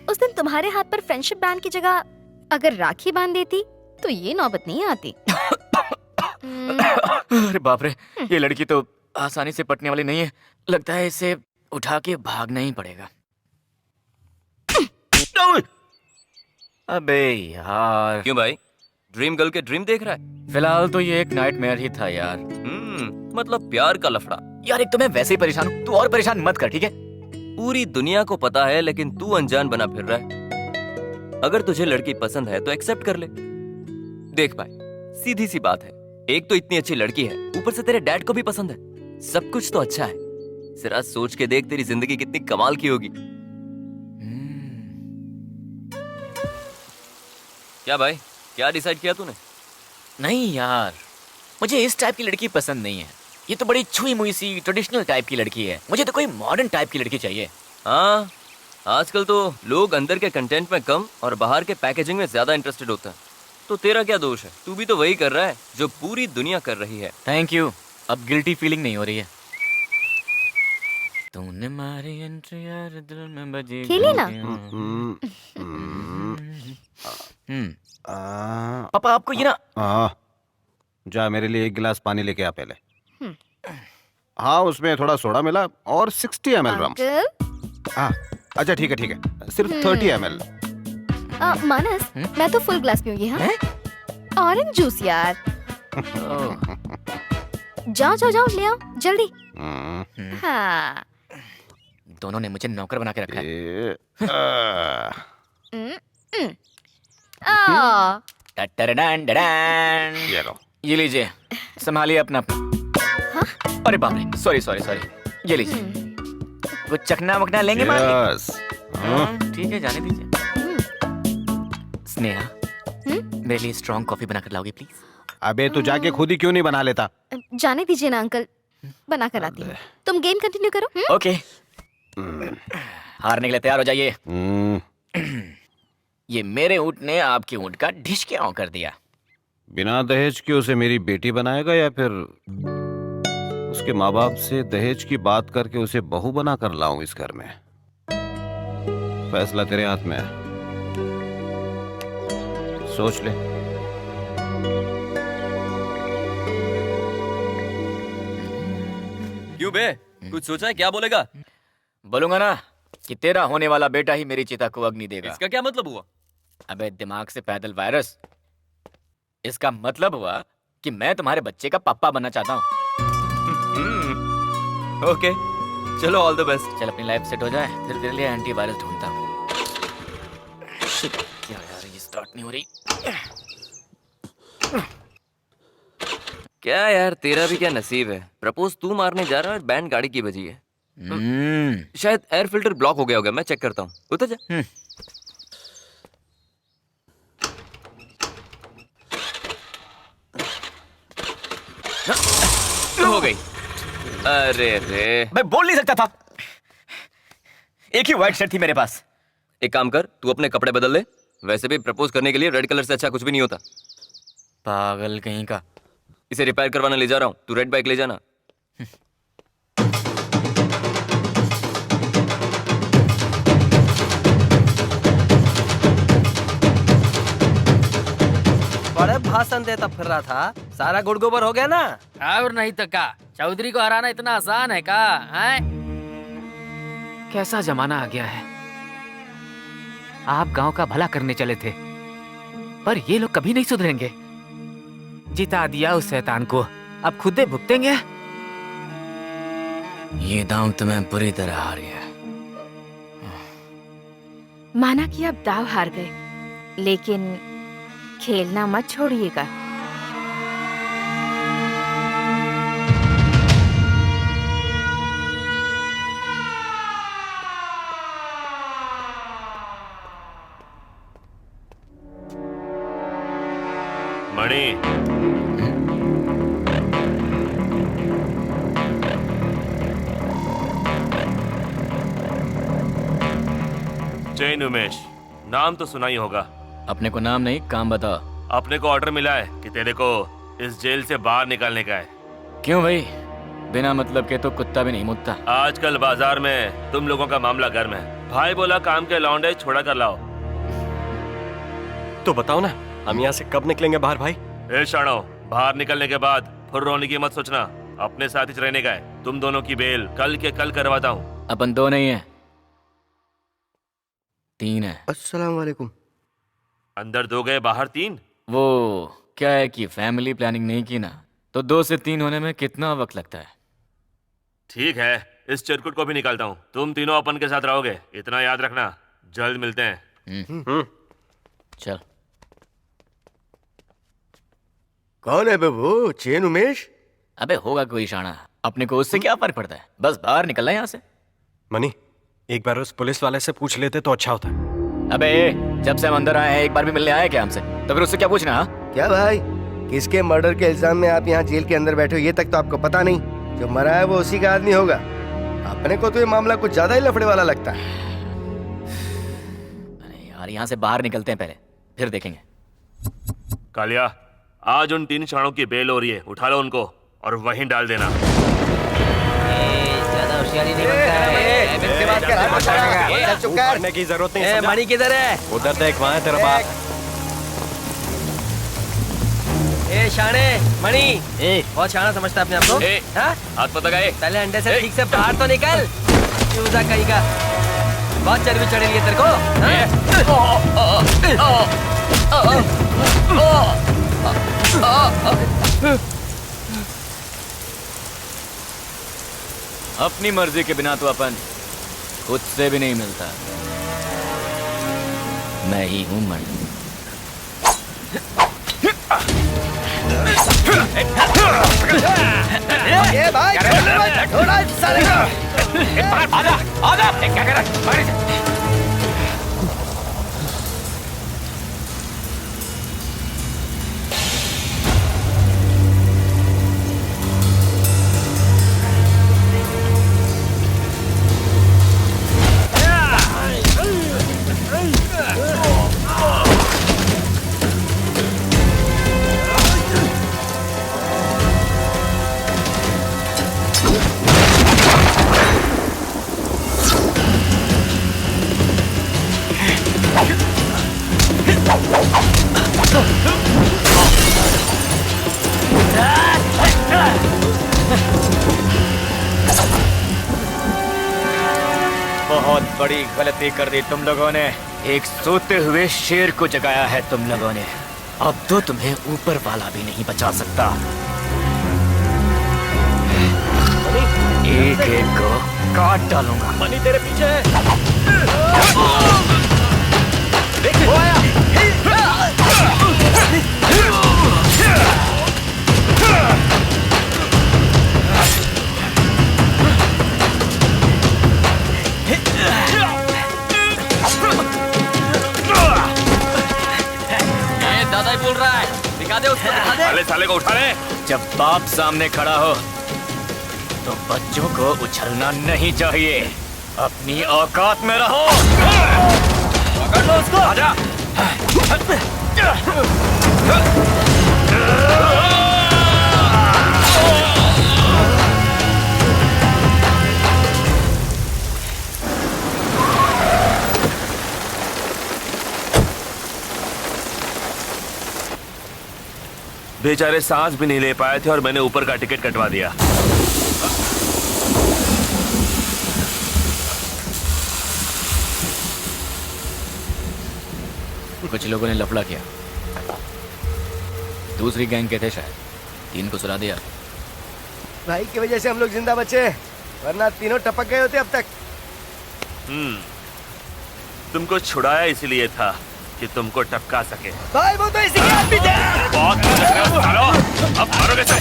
उस दिन तुम्हारे हाथ पर फ्रेंडशिप बैंड की जगह अगर राखी बांध देती तो ये नौबत नहीं आती। अरे बाप रे, ये लड़की तो आसानी से पटने वाली नहीं है। लगता है इसे उठा के भागना ही पड़ेगा। अबे यार। क्यों भाई, ड्रीम गर्ल के ड्रीम देख रहा है? फिलहाल तो ये एक नाइटमेयर ही था यार। मतलब प्यार का लफड़ा। यार, एक तो मैं वैसे ही परेशान हूँ, तू और परेशान मत कर, ठीक है? पूरी दुनिया को पता है, लेकिन तू अनजान बना फिर रहा है। अगर तुझे लड़की पसंद है तो एक्सेप्ट कर ले। देख भाई, सीधी सी बात है, एक तो इतनी अच्छी लड़की है, ऊपर से तेरे डैड को भी पसंद है। सब कुछ तो अच्छा है, जरा सोच के देख तेरी जिंदगी कितनी कमाल की होगी। क्या भाई, क्या डिसाइड किया तूने? नहीं यार, मुझे इस टाइप की लड़की पसंद नहीं है। ये तो बड़ी छुई मुई सी ट्रेडिशनल टाइप की लड़की है। मुझे तो कोई मॉडर्न टाइप की लड़की चाहिए। हाँ, आजकल तो लोग अंदर के कंटेंट में कम और बाहर के पैकेजिंग में ज्यादा इंटरेस्टेड होते हैं। तो तेरा क्या दोष है? तू भी तो वही कर रहा है जो पूरी दुनिया कर रही है। थैंक यू, अब गिल्टी फीलिंग नहीं हो रही है। तूने मारी एंट्री यार दिल में बजी। खेलिए ना। पापा आपको ये ना। जा मेरे लिए 1 गिलास पानी लेके आ पहले। हाँ, उसमें थोड़ा सोडा मिला और 60 ml रम। हाँ, अच्छा ठीक है, सिर्फ 30 ml। मानस, मैं तो फुल ग्लास पीऊंगी। हाँ, ऑरेंज जूस यार। जाओ ले आओ जल्दी। हाँ। दोनों ने मुझे नौकर बना के रखा है। ये लो। ये लीजिए, संभालिए अपना। अरे बाप रे, सॉरी। ये लीजिए, कुछ चखना वखना लेंगे मार के? ठीक है, जाने दीजिए। स्नेहा, मेरे लिए स्ट्रॉन्ग कॉफी बनाकर लाओगे प्लीज? अबे तू जाके खुद ही क्यों नहीं बना लेता? जाने दीजिए ना अंकल, बना कर आती हूँ। तुम गेम कंटिन्यू करो। ओके, हारने के लिए तैयार हो जाइए। ये मेरे ऊँट ने आपके ऊँट का ढिशक्याओं कर दिया। बिना दहेज के उसे मेरी बेटी बनाएगा या फिर उसके माँ बाप से दहेज की बात करके उसे बहू बना कर लाऊं इस घर में? फैसला तेरे हाथ में है, सोच ले। क्यों बे, कुछ सोचा है? क्या बोलेगा? बोलूंगा ना कि तेरा होने वाला बेटा ही मेरी चिता को अग्नि देगा। इसका क्या मतलब हुआ? अबे दिमाग से पैदल वायरस। इसका मतलब हुआ कि मैं तुम्हारे बच्चे का पापा बनना चाहता हूँ। ओके, चलो ऑल द बेस्ट। चल अपनी लाइफ सेट हो जाए, फिर तेरे लिए एंटीवायरस ढूंढता हूँ। क्या यार, ये स्टार्ट नहीं हो रही। क्या यार, तेरा भी क्या नसीब है। प्रपोज तू मारने जा रहा है और बैंड गाड़ी की बजी है। शायद एयर फिल्टर ब्लॉक हो गया होगा, मैं चेक करता हूँ। उतर जा। हो गई। अरे रे, मैं बोल नहीं सकता था। एक ही व्हाइट शर्ट थी मेरे पास। एक काम कर, तू अपने कपड़े बदल ले। वैसे भी प्रपोज करने के लिए रेड कलर से अच्छा कुछ भी नहीं होता। पागल कहीं का। इसे रिपेयर करवाने ले जा रहा हूँ, तू रेड बाइक ले जाना। बड़े भाषण देता फिर रहा था, सारा गुड़ गोबर हो गया ना? और नहीं तो का, चौधरी को हराना इतना आसान है का? हैं? कैसा जमाना आ गया है। आप गांव का भला करने चले थे, पर ये लोग कभी नहीं सुधरेंगे। जिता दिया उस शैतान को, अब खुदे भुगतेंगे। ये दांव तो मैं बुरी तरह हार गया। माना कि आप दाव हार गए, लेकिन खेलना मत छोड़िएगा। मणि, जैन उमेश, नाम तो सुना ही होगा। अपने को नाम नहीं, काम बताओ। अपने को ऑर्डर मिला है कि तेरे को इस जेल से बाहर निकालने का है। क्यों भाई, बिना मतलब के तो कुत्ता भी नहीं मुतता। आजकल बाजार में तुम लोगों का मामला गर्म है। भाई बोला काम के लौंडे छोड़ा कर लाओ। तो बताओ ना, हम यहाँ से कब निकलेंगे बाहर भाई? ए शाणो, बाहर निकलने के बाद फिर रोने की मत सोचना। अपने साथ ही रहने का है। तुम दोनों की बेल कल के कल करवाता हूँ। अपन 2 नहीं है, 3 है। अस्सलाम वालेकुम। अंदर 2 गए, बाहर 3। वो क्या है कि फैमिली प्लानिंग नहीं की ना, तो 2 से 3 होने में कितना वक्त लगता है। ठीक है, इस चिरकुट को भी निकालता हूँ। तुम तीनों अपन के साथ रहोगे, इतना याद रखना। जल्द मिलते हैं। चल। कौन है बाबू? चैन उमेश? अबे होगा कोई शाना, अपने को उससे क्या फर्क पड़ता है, बस बाहर निकलना है यहाँ से। मनी, एक बार उस पुलिस वाले से पूछ लेते तो अच्छा होता। अबे जब से हम अंदर आए हैं एक बार भी मिलने आए क्या हमसे? तो फिर उससे क्या पूछना? हाँ क्या भाई, किसके मर्डर के इल्जाम में आप यहाँ जेल के अंदर बैठे हो ये तक तो आपको पता नहीं। जो मरा है वो उसी का आदमी होगा। अपने को तो ये मामला कुछ ज्यादा ही लफड़े वाला लगता है। अरे यार यहाँ से बाहर निकलते हैं पहले, फिर देखेंगे। कालिया, आज उन 3 शाणों की बेल हो रही है, उठा लो उनको और वहीं डाल देना। ज्यादा होशियारी नहीं बनता है। करने की जरूरत नहीं है। मणि किधर है? उधर देख, वहाँ है तेरा बाप। ए शाणे, मणि बहुत शाना समझता है अपने आप को। हाँ? हाथ पता गए, पहले अंडे से ठीक से बाहर तो निकल। चूजा कहीं का, बहुत चर्बी चढ़ी है तेरे को। अपनी मर्जी के बिना तो अपन खुद से भी नहीं मिलता। मैं ही हूं मर्द। ये भाई थोड़ा साले आजा, क्या कर रहा है? बहुत बड़ी गलती कर दी तुम लोगों ने। एक सोते हुए शेर को जगाया है तुम लोगों ने। अब तो तुम्हें ऊपर वाला भी नहीं बचा सकता। एक एक को काट डालूंगा। मणि तेरे पीछे है। वो आया। दादा ही बोल रहा है, दिखा दे उसको, दिखा दे। साले को उठा ले। जब बाप सामने खड़ा हो तो बच्चों को उछलना नहीं चाहिए। अपनी औकात में रहो। पकड़ लो उसको। आजा। बेचारे सांस भी नहीं ले पाए थे और मैंने ऊपर का टिकट कटवा दिया। कुछ लोगों ने लफड़ा किया, दूसरी गैंग के थे शायद, 3 को सुला दिया। भाई की वजह से हम लोग जिंदा बचे, वरना तीनों टपक गए होते अब तक। तुमको छुड़ाया इसलिए था कि तुमको टपका सके। भाई वो तो इसी के आदमी थे। बहुत अब मारोगे उसे।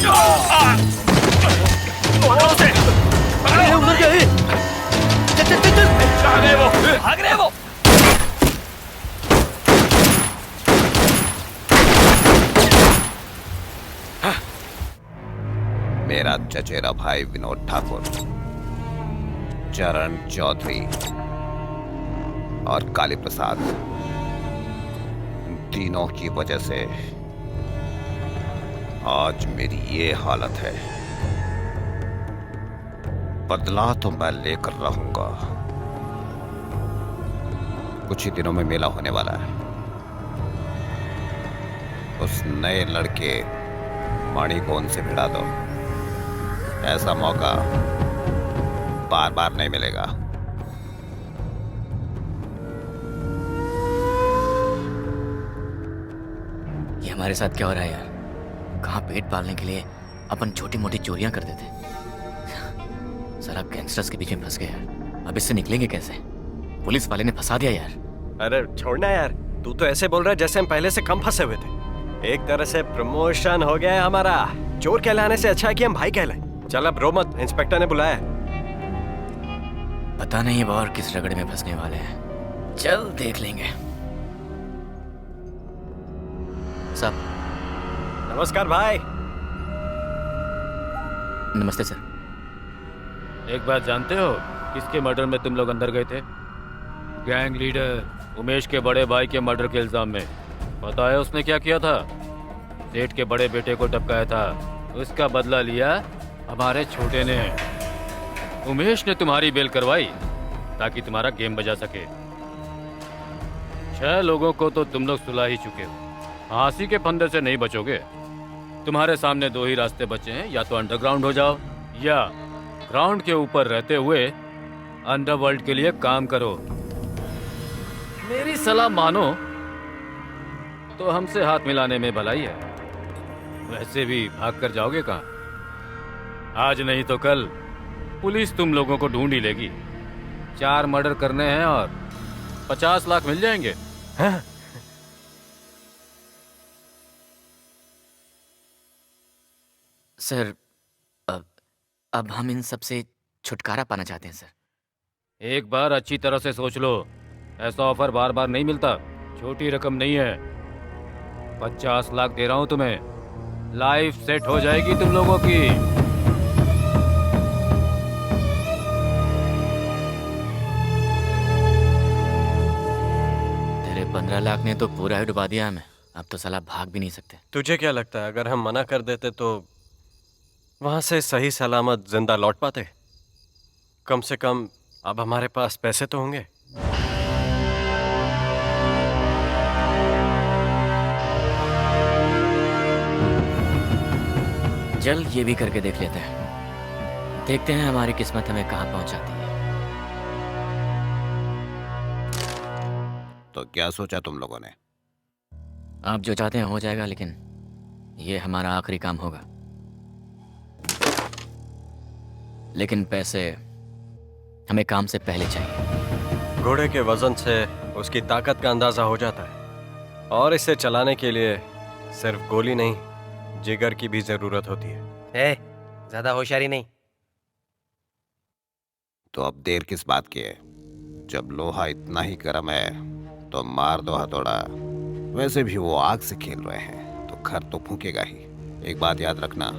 उधर गए। चल चल चल। कहाँ गए वो? भाग रहे वो। मेरा चचेरा भाई विनोद ठाकुर, चरण चौधरी और काली प्रसाद, तीनों की वजह से आज मेरी ये हालत है। बदला तो मैं लेकर रहूंगा। कुछ ही दिनों में मेला होने वाला है। उस नए लड़के मणि को उनसे भिड़ा दो। ऐसा मौका बार बार नहीं मिलेगा। ये हमारे साथ क्या हो रहा है यार? कहाँ पेट पालने के लिए अपन छोटी मोटी चोरियां करते थे, सारा गैंगस्टर्स के पीछे फंस गए यार। अब इससे निकलेंगे कैसे? पुलिस वाले ने फंसा दिया यार। अरे छोड़ना यार, तू तो ऐसे बोल रहा है जैसे हम पहले से कम फंसे हुए थे। एक तरह से प्रमोशन हो गया है हमारा। चोर कहलाने से अच्छा है कि हम भाई कहलाएं। चल अब रो मत, इंस्पेक्टर ने बुलाया है। पता नहीं अब और किस रगड़े में फंसने वाले हैं। चल देख लेंगे। सब नमस्कार भाई। नमस्ते सर। एक बात जानते हो किसके मर्डर में तुम लोग अंदर गए थे? गैंग लीडर उमेश के बड़े भाई के मर्डर के इल्जाम में। पता है उसने क्या किया था? सेठ के बड़े बेटे को टपकाया था। उसका बदला लिया हमारे छोटे ने। उमेश ने तुम्हारी बेल करवाई ताकि तुम्हारा गेम बजा सके। 6 लोगों को तो तुम लोग सुला ही चुके हो। फांसी के फंदे से नहीं बचोगे। तुम्हारे सामने 2 ही रास्ते बचे हैं, या तो अंडरग्राउंड हो जाओ या ग्राउंड के ऊपर रहते हुए अंडरवर्ल्ड के लिए काम करो। मेरी सलाह मानो तो हमसे हाथ मिलाने में भलाई है। वैसे भी भाग कर जाओगे कहाँ? आज नहीं तो कल पुलिस तुम लोगों को ढूंढ ही लेगी। 4 मर्डर करने हैं और 50 लाख मिल जाएंगे। हाँ? सर अब हम इन सब से छुटकारा पाना चाहते हैं सर। एक बार अच्छी तरह से सोच लो, ऐसा ऑफर बार बार नहीं मिलता। छोटी रकम नहीं है। 50 लाख दे रहा हूं तुम्हें। लाइफ सेट हो जाएगी तुम लोगों की। तेरे 15 लाख ने तो पूरा ही डुबा दिया हमें। अब तो साला भाग भी नहीं सकते। तुझे क्या लगता है अगर हम मना कर देते तो वहां से सही सलामत जिंदा लौट पाते? कम से कम अब हमारे पास पैसे तो होंगे। चल ये भी करके देख लेते हैं। देखते हैं हमारी किस्मत हमें कहाँ पहुंचाती है। तो क्या सोचा तुम लोगों ने? आप जो चाहते हैं हो जाएगा, लेकिन ये हमारा आखिरी काम होगा। लेकिन पैसे हमें काम से पहले चाहिए। घोड़े के वजन से उसकी ताकत का अंदाजा हो जाता है, और इसे चलाने के लिए सिर्फ गोली नहीं, जिगर की भी जरूरत होती है। ज्यादा होशियारी नहीं। तो अब देर किस बात की है? जब लोहा इतना ही गर्म है तो मार दो हथौड़ा। वैसे भी वो आग से खेल रहे हैं तो घर तो फूकेगा ही। एक बात याद रखना,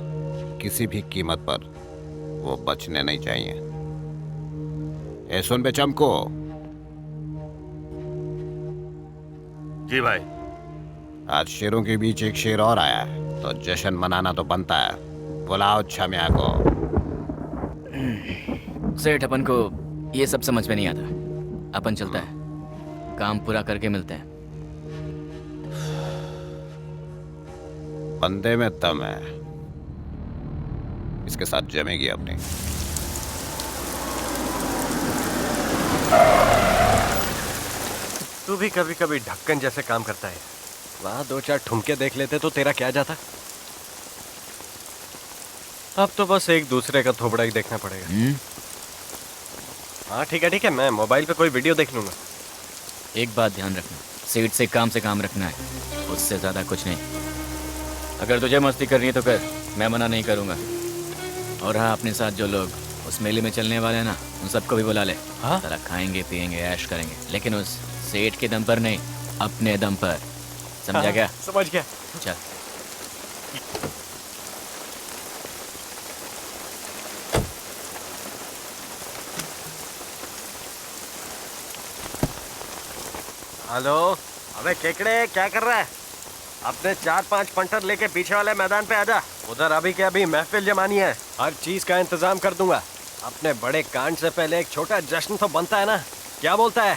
किसी भी कीमत पर वो बचने नहीं चाहिए। ए सुन बे चमको। जी भाई। आज शेरों के बीच एक शेर और आया है, तो जश्न मनाना तो बनता है। बुलाओ छमिया को। सेठ, अपन को ये सब समझ में नहीं आता। अपन चलता है, काम पूरा करके मिलते हैं। बंदे में दम है, इसके साथ जमेगी अपनी। तू भी कभी कभी ढक्कन जैसे काम करता है। वहां 2-4 ठुमके देख लेते तो तेरा क्या जाता। अब तो बस एक दूसरे का थोबड़ा ही देखना पड़ेगा। हाँ ठीक है, मैं मोबाइल पे कोई वीडियो देख लूंगा। एक बात ध्यान रखना, सेठ से काम रखना है, उससे ज्यादा कुछ नहीं। अगर तुझे मस्ती करनी है तो कर, मैं मना नहीं करूंगा। और हाँ, अपने साथ जो लोग उस मेले में चलने वाले हैं ना, उन सबको भी बुला ले। हाँ? सारा खाएंगे पिएंगे ऐश करेंगे, लेकिन उस सेठ के दम पर नहीं, अपने दम पर। समझा? हाँ, क्या? समझ गया। चल। हेलो, अबे केकड़े क्या कर रहा है? अपने 4-5 पंटर लेके पीछे वाले मैदान पे आजा। उधर अभी के अभी महफिल जमानी है, हर चीज का इंतजाम कर दूंगा। अपने बड़े कांड से पहले एक छोटा जश्न तो बनता है ना, क्या बोलता है?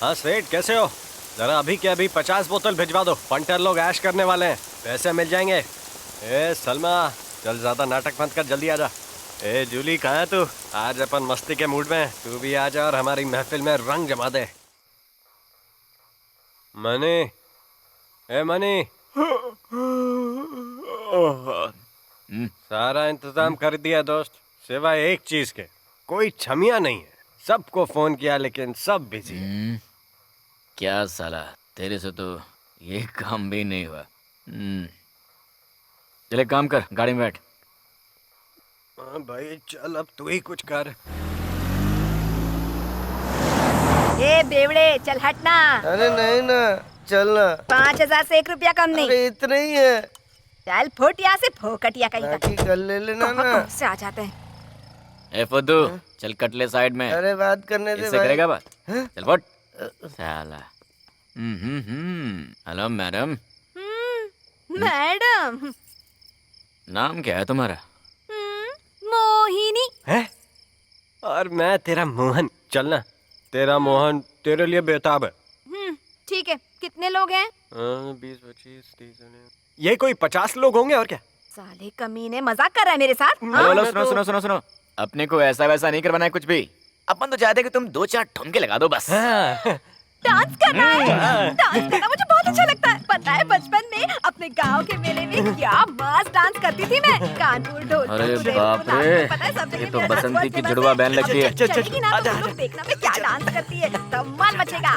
हाँ सेठ, कैसे हो? जरा अभी के अभी 50 बोतल भिजवा दो, पंटर लोग ऐश करने वाले हैं, पैसे मिल जाएंगे। ए सलमा, चल ज्यादा नाटक मत कर, जल्दी आजा। ए जूली, कहाँ है तू? आज अपन मस्ती के मूड में है, तू भी आजा और हमारी महफिल में रंग जमा दे। Money, a money. सारा इंतजाम कर दिया दोस्त, सिवाय एक चीज के। कोई छमिया नहीं है, सबको फोन किया लेकिन सब बिजी है। क्या साला, तेरे से तो ये काम भी नहीं हुआ। चल एक काम कर, गाड़ी में बैठ। हाँ भाई चल, अब तू ही कुछ कर। ए बेवड़े, चल हटना। अरे नहीं ना, चलना। 5,000 से 1 रुपया कम नहीं। अरे इतना ही है। चल फुट यहाँ से, फोकटिया कहीं का। बाकी कर ले लेना ना। से आ जाते हैं। ए फुद्दू, चल कट ले साइड में। अरे बात करने दे इससे भाई। करेगा बात? चल फुट। साला। Hello madam. मैडम। नाम क्या है तुम्हारा? मोहिनी। है? और मैं तेरा मोहन। चलना, तेरा मोहन तेरे लिए बेताब है। ठीक है, कितने लोग हैं? 20, 25, 30। ये कोई 50 लोग होंगे और क्या। साले कमीने, मजाक कर रहा है मेरे साथ? हेलो, सुनो सुनो सुनो सुनो, अपने को ऐसा वैसा नहीं करवाना है कुछ भी। अपन तो चाहते कि तुम 2-4 ठुमके लगा दो बस। डांस करना है। डांस करना मुझे बहुत अच्छा लगता है। पता है बचपन में अपने गांव के मेले में क्या मस्त डांस करती थी मैं। कानपुर ढोल। अरे बाप रे, ये तो बसंती की जुड़वा बहन लगती है। चलेगी ना तो तुम देखना मैं क्या डांस करती है, धमाल मचेगा।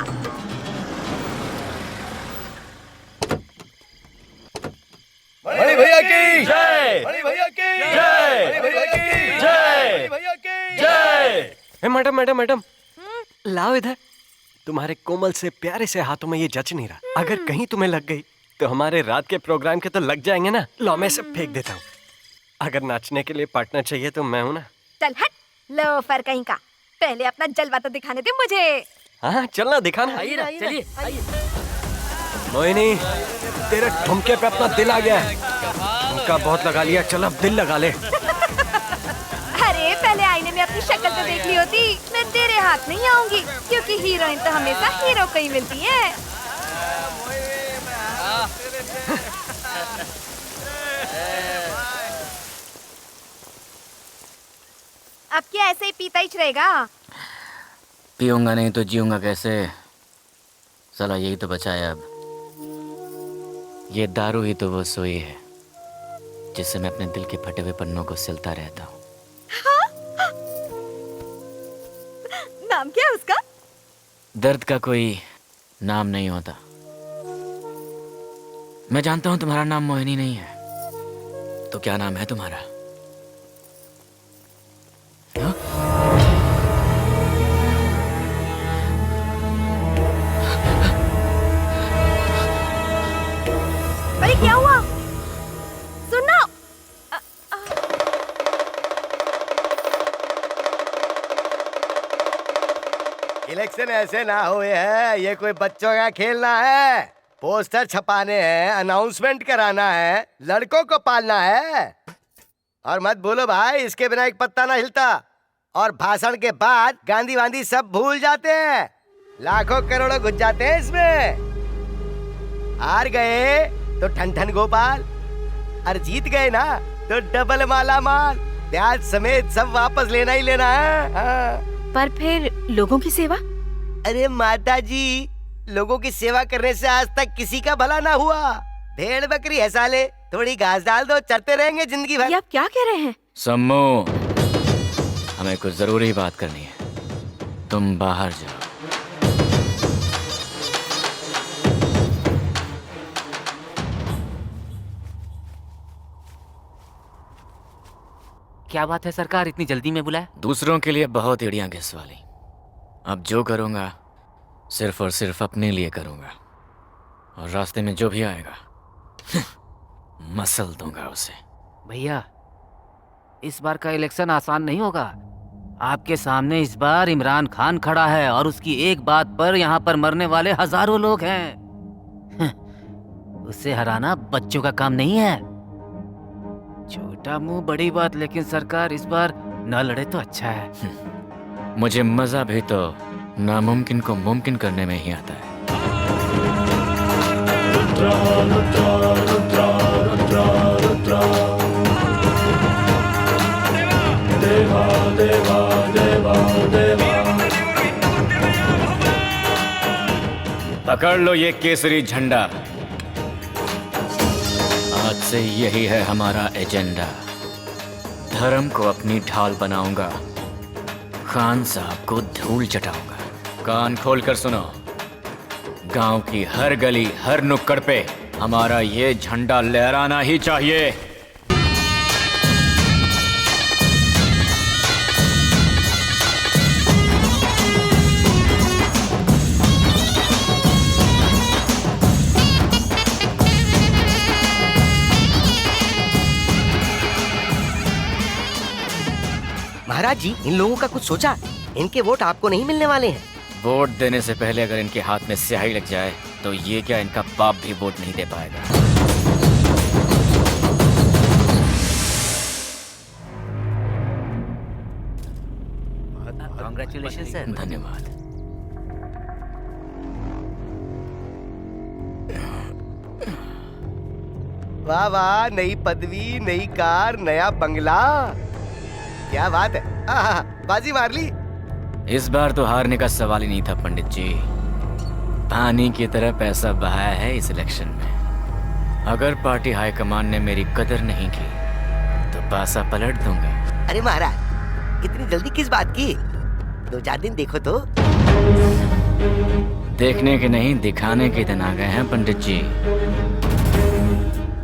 बड़े भैया की जय। बड़े भैया की जय। बड़े भैया की जय। बड़े भैया की जय। मैडम मैडम मैडम, लाओ इधर। तुम्हारे कोमल से प्यारे से हाथों में ये जच नहीं रहा। अगर कहीं तुम्हें लग गई तो हमारे रात के प्रोग्राम के तो लग जाएंगे ना। लो मैं सब फेंक देता हूँ। अगर नाचने के लिए पार्टनर चाहिए तो मैं हूँ ना। चल हट, लोफर कहीं का। पहले अपना जलवा तो दिखाने दे मुझे। हाँ चलना, दिखाना। आइए ना, चलिए आइए। मोहिनी, तेरे ठुमके पे अपना दिल आ गया है। ठुमका बहुत लगा लिया, चल अब दिल लगा ले। अरे पहले आईने में अपनी शक्ल तो देख ली होती। मैं तेरे हाथ नहीं आऊंगी, क्योंकि हीरोइन तो हमेशा हीरो को ही मिलती है। अब क्या ऐसे ही पीता ही रहेगा? पीऊंगा नहीं तो जीऊंगा कैसे? साला यही तो बचा है अब। ये दारू ही तो वो सोई है जिससे मैं अपने दिल के फटे हुए पन्नों को सिलता रहता हूँ। नाम क्या है उसका? दर्द का कोई नाम नहीं होता। मैं जानता हूं तुम्हारा नाम मोहिनी नहीं है, तो क्या नाम है तुम्हारा? हाँ? अरे क्या हुआ? सुनो। इलेक्शन ऐसे ना हुए है, ये कोई बच्चों का खेलना है। पोस्टर छपाने हैं, अनाउंसमेंट कराना है, लड़कों को पालना है। और मत भूलो भाई, इसके बिना एक पत्ता ना हिलता। और भाषण के बाद गांधी वांधी सब भूल जाते हैं। लाखों करोड़ों घुस जाते हैं इसमें। हार गए तो ठन ठन गोपाल, और जीत गए ना तो डबल माला माल। ब्याज समेत सब वापस लेना ही लेना है। हाँ। पर फिर लोगों की सेवा? अरे माता जी, लोगों की सेवा करने से आज तक किसी का भला ना हुआ। भेड़ बकरी है साले, थोड़ी घास डाल दो, चरते रहेंगे जिंदगी भर। ये आप क्या कह रहे हैं? सम्मू, हमें कुछ जरूरी बात करनी है। तुम बाहर जाओ। क्या बात है सरकार, इतनी जल्दी में बुलाया? दूसरों के लिए बहुत एड़ियां घिस वाली। अब जो करूंगा सिर्फ और सिर्फ अपने लिए करूंगा, और रास्ते में जो भी आएगा मसल दूंगा उसे। भैया, इस बार का इलेक्शन आसान नहीं होगा। आपके सामने इस बार इमरान खान खड़ा है और उसकी एक बात पर यहाँ पर मरने वाले हजारों लोग हैं। उसे हराना बच्चों का काम नहीं है। छोटा मुंह बड़ी बात, लेकिन सरकार इस बार न लड़े तो अच्छा है। मुझे मजा भी तो नामुमकिन को मुमकिन करने में ही आता है। पकड़ लो ये केसरी झंडा। आज से यही है हमारा एजेंडा। धर्म को अपनी ढाल बनाऊंगा, खान साहब को धूल चटाऊंगा। कान खोलकर सुनो, गांव की हर गली हर नुक्कड़ पे हमारा ये झंडा लहराना ही चाहिए। महाराज जी, इन लोगों का कुछ सोचा? इनके वोट आपको नहीं मिलने वाले हैं। वोट देने से पहले अगर इनके हाथ में स्याही लग जाए तो ये क्या, इनका बाप भी वोट नहीं दे पाएगा। Congratulation sir. धन्यवाद। वाह वाह, नई पदवी, नई कार, नया बंगला, क्या बात है। आहा, बाजी मार ली। इस बार तो हारने का सवाल ही नहीं था पंडित जी। पानी की तरह पैसा बहाया है इस इलेक्शन में। अगर पार्टी हाईकमान ने मेरी कदर नहीं की तो पासा पलट दूंगा। अरे महाराज, इतनी जल्दी किस बात की? 2-4 दिन देखो तो। देखने के नहीं, दिखाने के दिन आ गए हैं पंडित जी।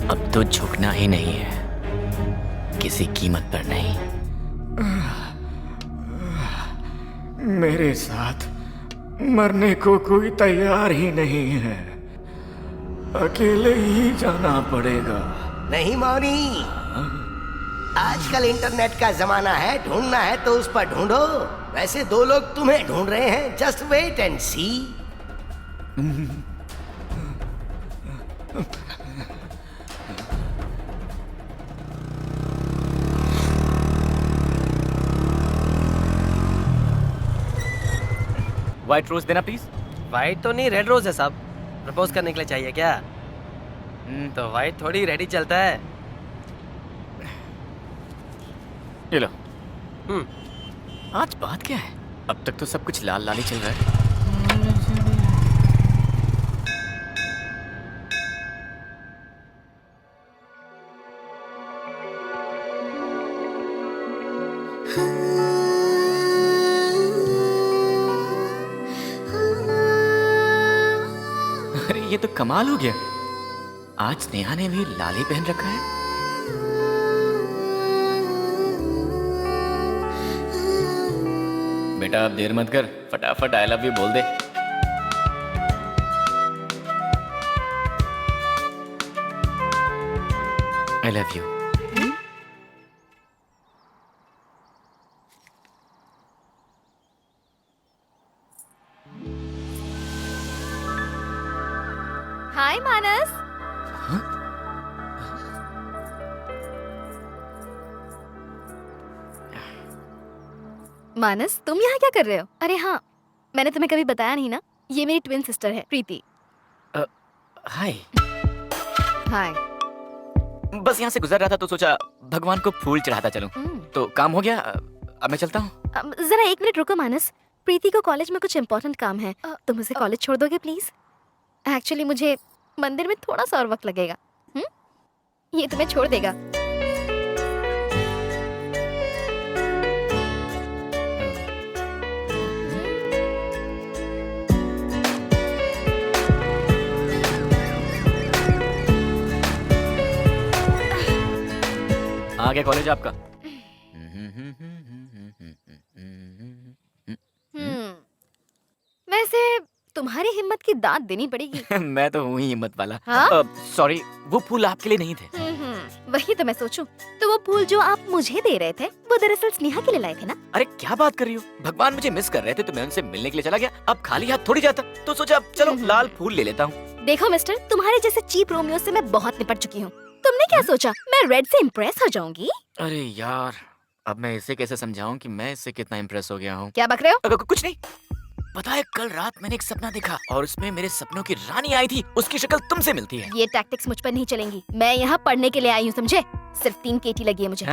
अब तो झुकना ही नहीं है, किसी कीमत पर नहीं। मेरे साथ मरने को कोई तैयार ही नहीं है, अकेले ही जाना पड़ेगा। नहीं मौनी, आजकल इंटरनेट का जमाना है, ढूंढना है तो उस पर ढूंढो। वैसे 2 लोग तुम्हें ढूंढ रहे हैं, just wait and see. White rose देना प्लीज। व्हाइट तो नहीं, रेड रोज है साहब। प्रपोज करने के लिए चाहिए क्या? तो व्हाइट थोड़ी रेडी चलता है। ये लो। आज बात क्या है? अब तक तो सब कुछ लाल लाल ही चल रहा है। अरे ये तो कमाल हो गया। आज स्नेहा ने भी लाल ही पहन रखा है। बेटा अब देर मत कर, फटाफट आई लव यू बोल दे। I love you. हाय मानस। मानस, तुम यहाँ क्या कर रहे हो? अरे हाँ, मैंने तुम्हें कभी बताया नहीं ना, ये मेरी ट्विन सिस्टर है प्रीति। हाय। हाय। बस यहाँ से गुजर रहा था तो सोचा भगवान को फूल चढ़ाता चलूं। तो काम हो गया, अब मैं चलता हूँ। जरा 1 मिनट रुको मानस, प्रीति को कॉलेज में कुछ इम्पोर्टेंट काम है। तुम उसे कॉलेज छोड़ दोगे प्लीज? एक्चुअली मुझे मंदिर में थोड़ा सा और वक्त लगेगा। ये तुम्हें छोड़ देगा। आ गया कॉलेज आपका। वैसे तुम्हारी हिम्मत की दाद देनी पड़ेगी। मैं तो हूँ ही हिम्मत वाला। हाँ? सॉरी, वो फूल आपके लिए नहीं थे। वही तो मैं सोचूं। तो वो फूल जो आप मुझे दे रहे थे वो दरअसल स्नेहा के लिए लाए थे ना? अरे क्या बात कर रही हो, भगवान मुझे मिस कर रहे थे तो मैं उनसे मिलने के लिए चला गया। अब खाली हाथ थोड़ी जाता, तो सोचा अब चलो लाल फूल ले लेता हूँ। देखो मिस्टर, तुम्हारे जैसे चीप रोमियो से मैं बहुत निपट चुकी हूँ। तुमने क्या सोचा मैं रेड से इम्प्रेस हो जाऊंगी? अरे यार, अब मैं इसे कैसे समझाऊं कि मैं इससे कितना इम्प्रेस हो गया हूँ। क्या बक रहे हो? कुछ नहीं। पता है कल रात मैंने एक सपना देखा और उसमें मेरे सपनों की रानी आई थी, उसकी शक्ल तुमसे मिलती है। ये टैक्टिक्स मुझ पर नहीं चलेंगी। मैं यहाँ पढ़ने के लिए आई हूँ, समझे? सिर्फ 3 केटी लगी है मुझे।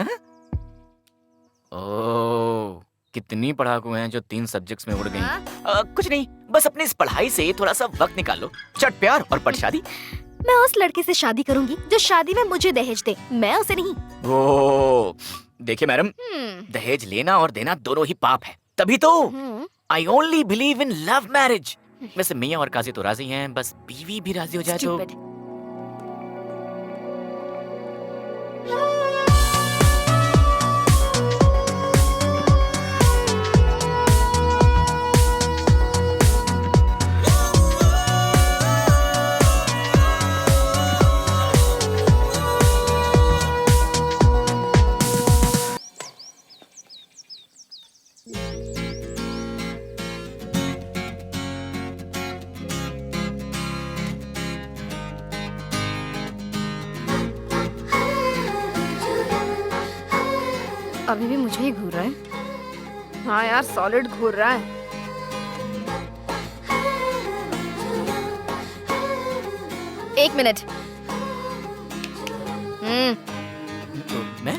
ओह, कितनी पढ़ाकू हैं जो 3 सब्जेक्ट्स में उड़ गई। कुछ नहीं, बस अपनी इस पढ़ाई से थोड़ा सा वक्त निकालो। चट प्यार और पट शादी। मैं उस लड़के से शादी करूंगी जो शादी में मुझे दहेज दे, मैं उसे नहीं। ओह, देखिए मैडम, दहेज लेना और देना दोनों ही पाप है। तभी तो I only believe in love marriage। वैसे मियाँ और काजी तो राजी हैं, बस बीवी भी राजी हो जाए तो। अभी भी मुझे ही घूर रहा है। हाँ यार, सॉलिड घूर रहा है। एक मिनट। मैं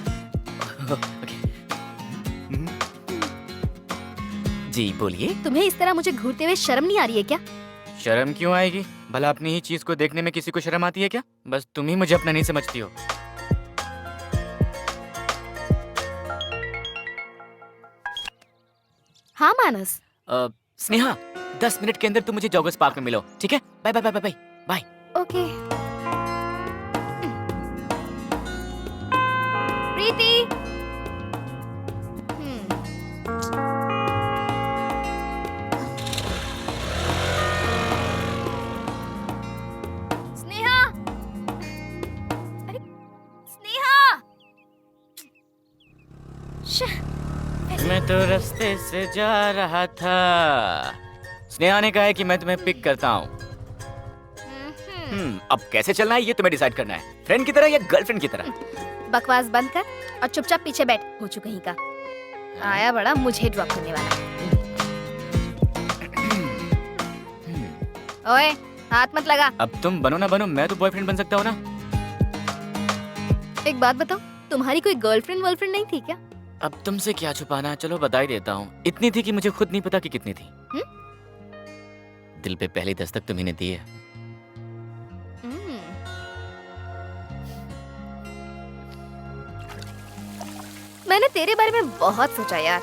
जी बोलिए। तुम्हें इस तरह मुझे घूरते हुए शर्म नहीं आ रही है क्या? शर्म क्यों आएगी? भला अपनी ही चीज को देखने में किसी को शर्म आती है क्या? बस तुम ही मुझे अपना नहीं समझती हो। हाँ मानस। स्नेहा, 10 मिनट के अंदर तुम मुझे जॉगर्स पार्क में मिलो, ठीक है? Bye bye bye bye bye. Okay. Preeti. Sneha. अरे स्नेहा। मैं तो रास्ते से जा रहा था। स्नेहा ने कहा है कि मैं तुम्हें पिक करता हूँ। अब कैसे चलना है ये तुम्हें डिसाइड करना है, फ्रेंड की तरह या गर्लफ्रेंड की तरह। बकवास बंद कर और चुपचाप पीछे बैठ। हो चुका ही का आया बड़ा मुझे ड्रॉप करने वाला। ओए हाथ मत लगा। अब तुम बनो ना बनो, मैं तो बॉयफ्रेंड बन सकता हूँ ना। एक बात बताओ, तुम्हारी कोई गर्लफ्रेंड वर्लफ्रेंड नहीं थी क्या? अब तुमसे क्या छुपाना, चलो बता ही देता हूँ। इतनी थी कि मुझे खुद नहीं पता कि कितनी थी। दिल पे पहली दस्तक तुम्ही ने दी है। मैंने तेरे बारे में बहुत सोचा यार,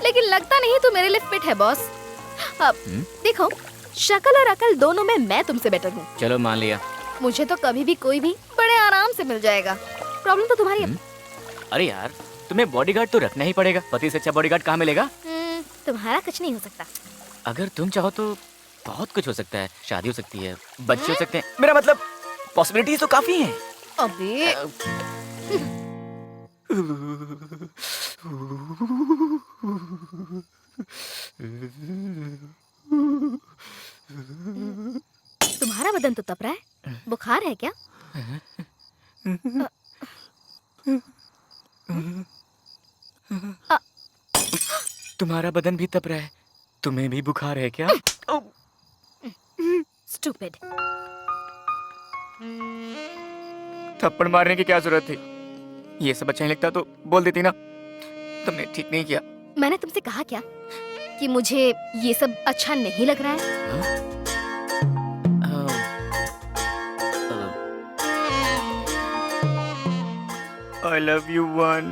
लेकिन लगता नहीं तू मेरे लिए फिट है बॉस। अब देखो, शक्ल और अकल दोनों में मैं तुमसे बेटर हूँ। चलो मान लिया। मुझे तो कभी भी कोई भी बड़े आराम से मिल जाएगा। प्रॉब्लम तो तुम्हारी है। अरे यार, तुम्हें बॉडीगार्ड तो रखना ही पड़ेगा। पति से अच्छा बॉडीगार्ड कहाँ मिलेगा? तुम्हारा कुछ नहीं हो सकता। अगर तुम चाहो तो बहुत कुछ हो सकता है। शादी हो सकती है, बच्चे हो सकते हैं। मेरा मतलब पॉसिबिलिटीज तो काफी हैं। अबे तुम्हारा बदन तो तप रहा है, बुखार है क्या? तुम्हारा बदन भी तप रहा है, तुम्हें भी बुखार है क्या? स्टूपिड। थप्पड़ मारने की क्या जरूरत थी? ये सब अच्छा नहीं लगता तो बोल देती ना। तुमने ठीक नहीं किया। मैंने तुमसे कहा क्या कि मुझे ये सब अच्छा नहीं लग रहा है? I love you one.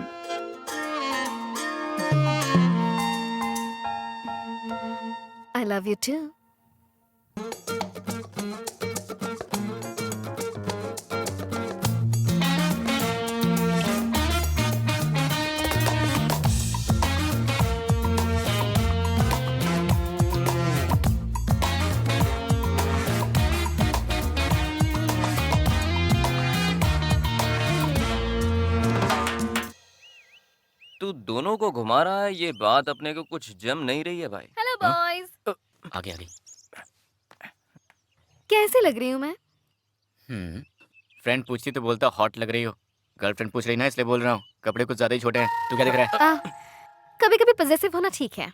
I love you too. तू दोनों को घुमा रहा है, ये बात अपने को कुछ जम नहीं रही है भाई। Hello boys. आगे आगे। कैसे लग रही हूँ मैं? फ्रेंड पूछती तो बोलता हॉट लग रही हो। गर्लफ्रेंड पूछ रही ना, इसलिए बोल रहा हूँ। कपड़े कुछ ज्यादा ही छोटे हैं। तू क्या दिख रहा है? कभी कभी पॉजेसिव होना ठीक है।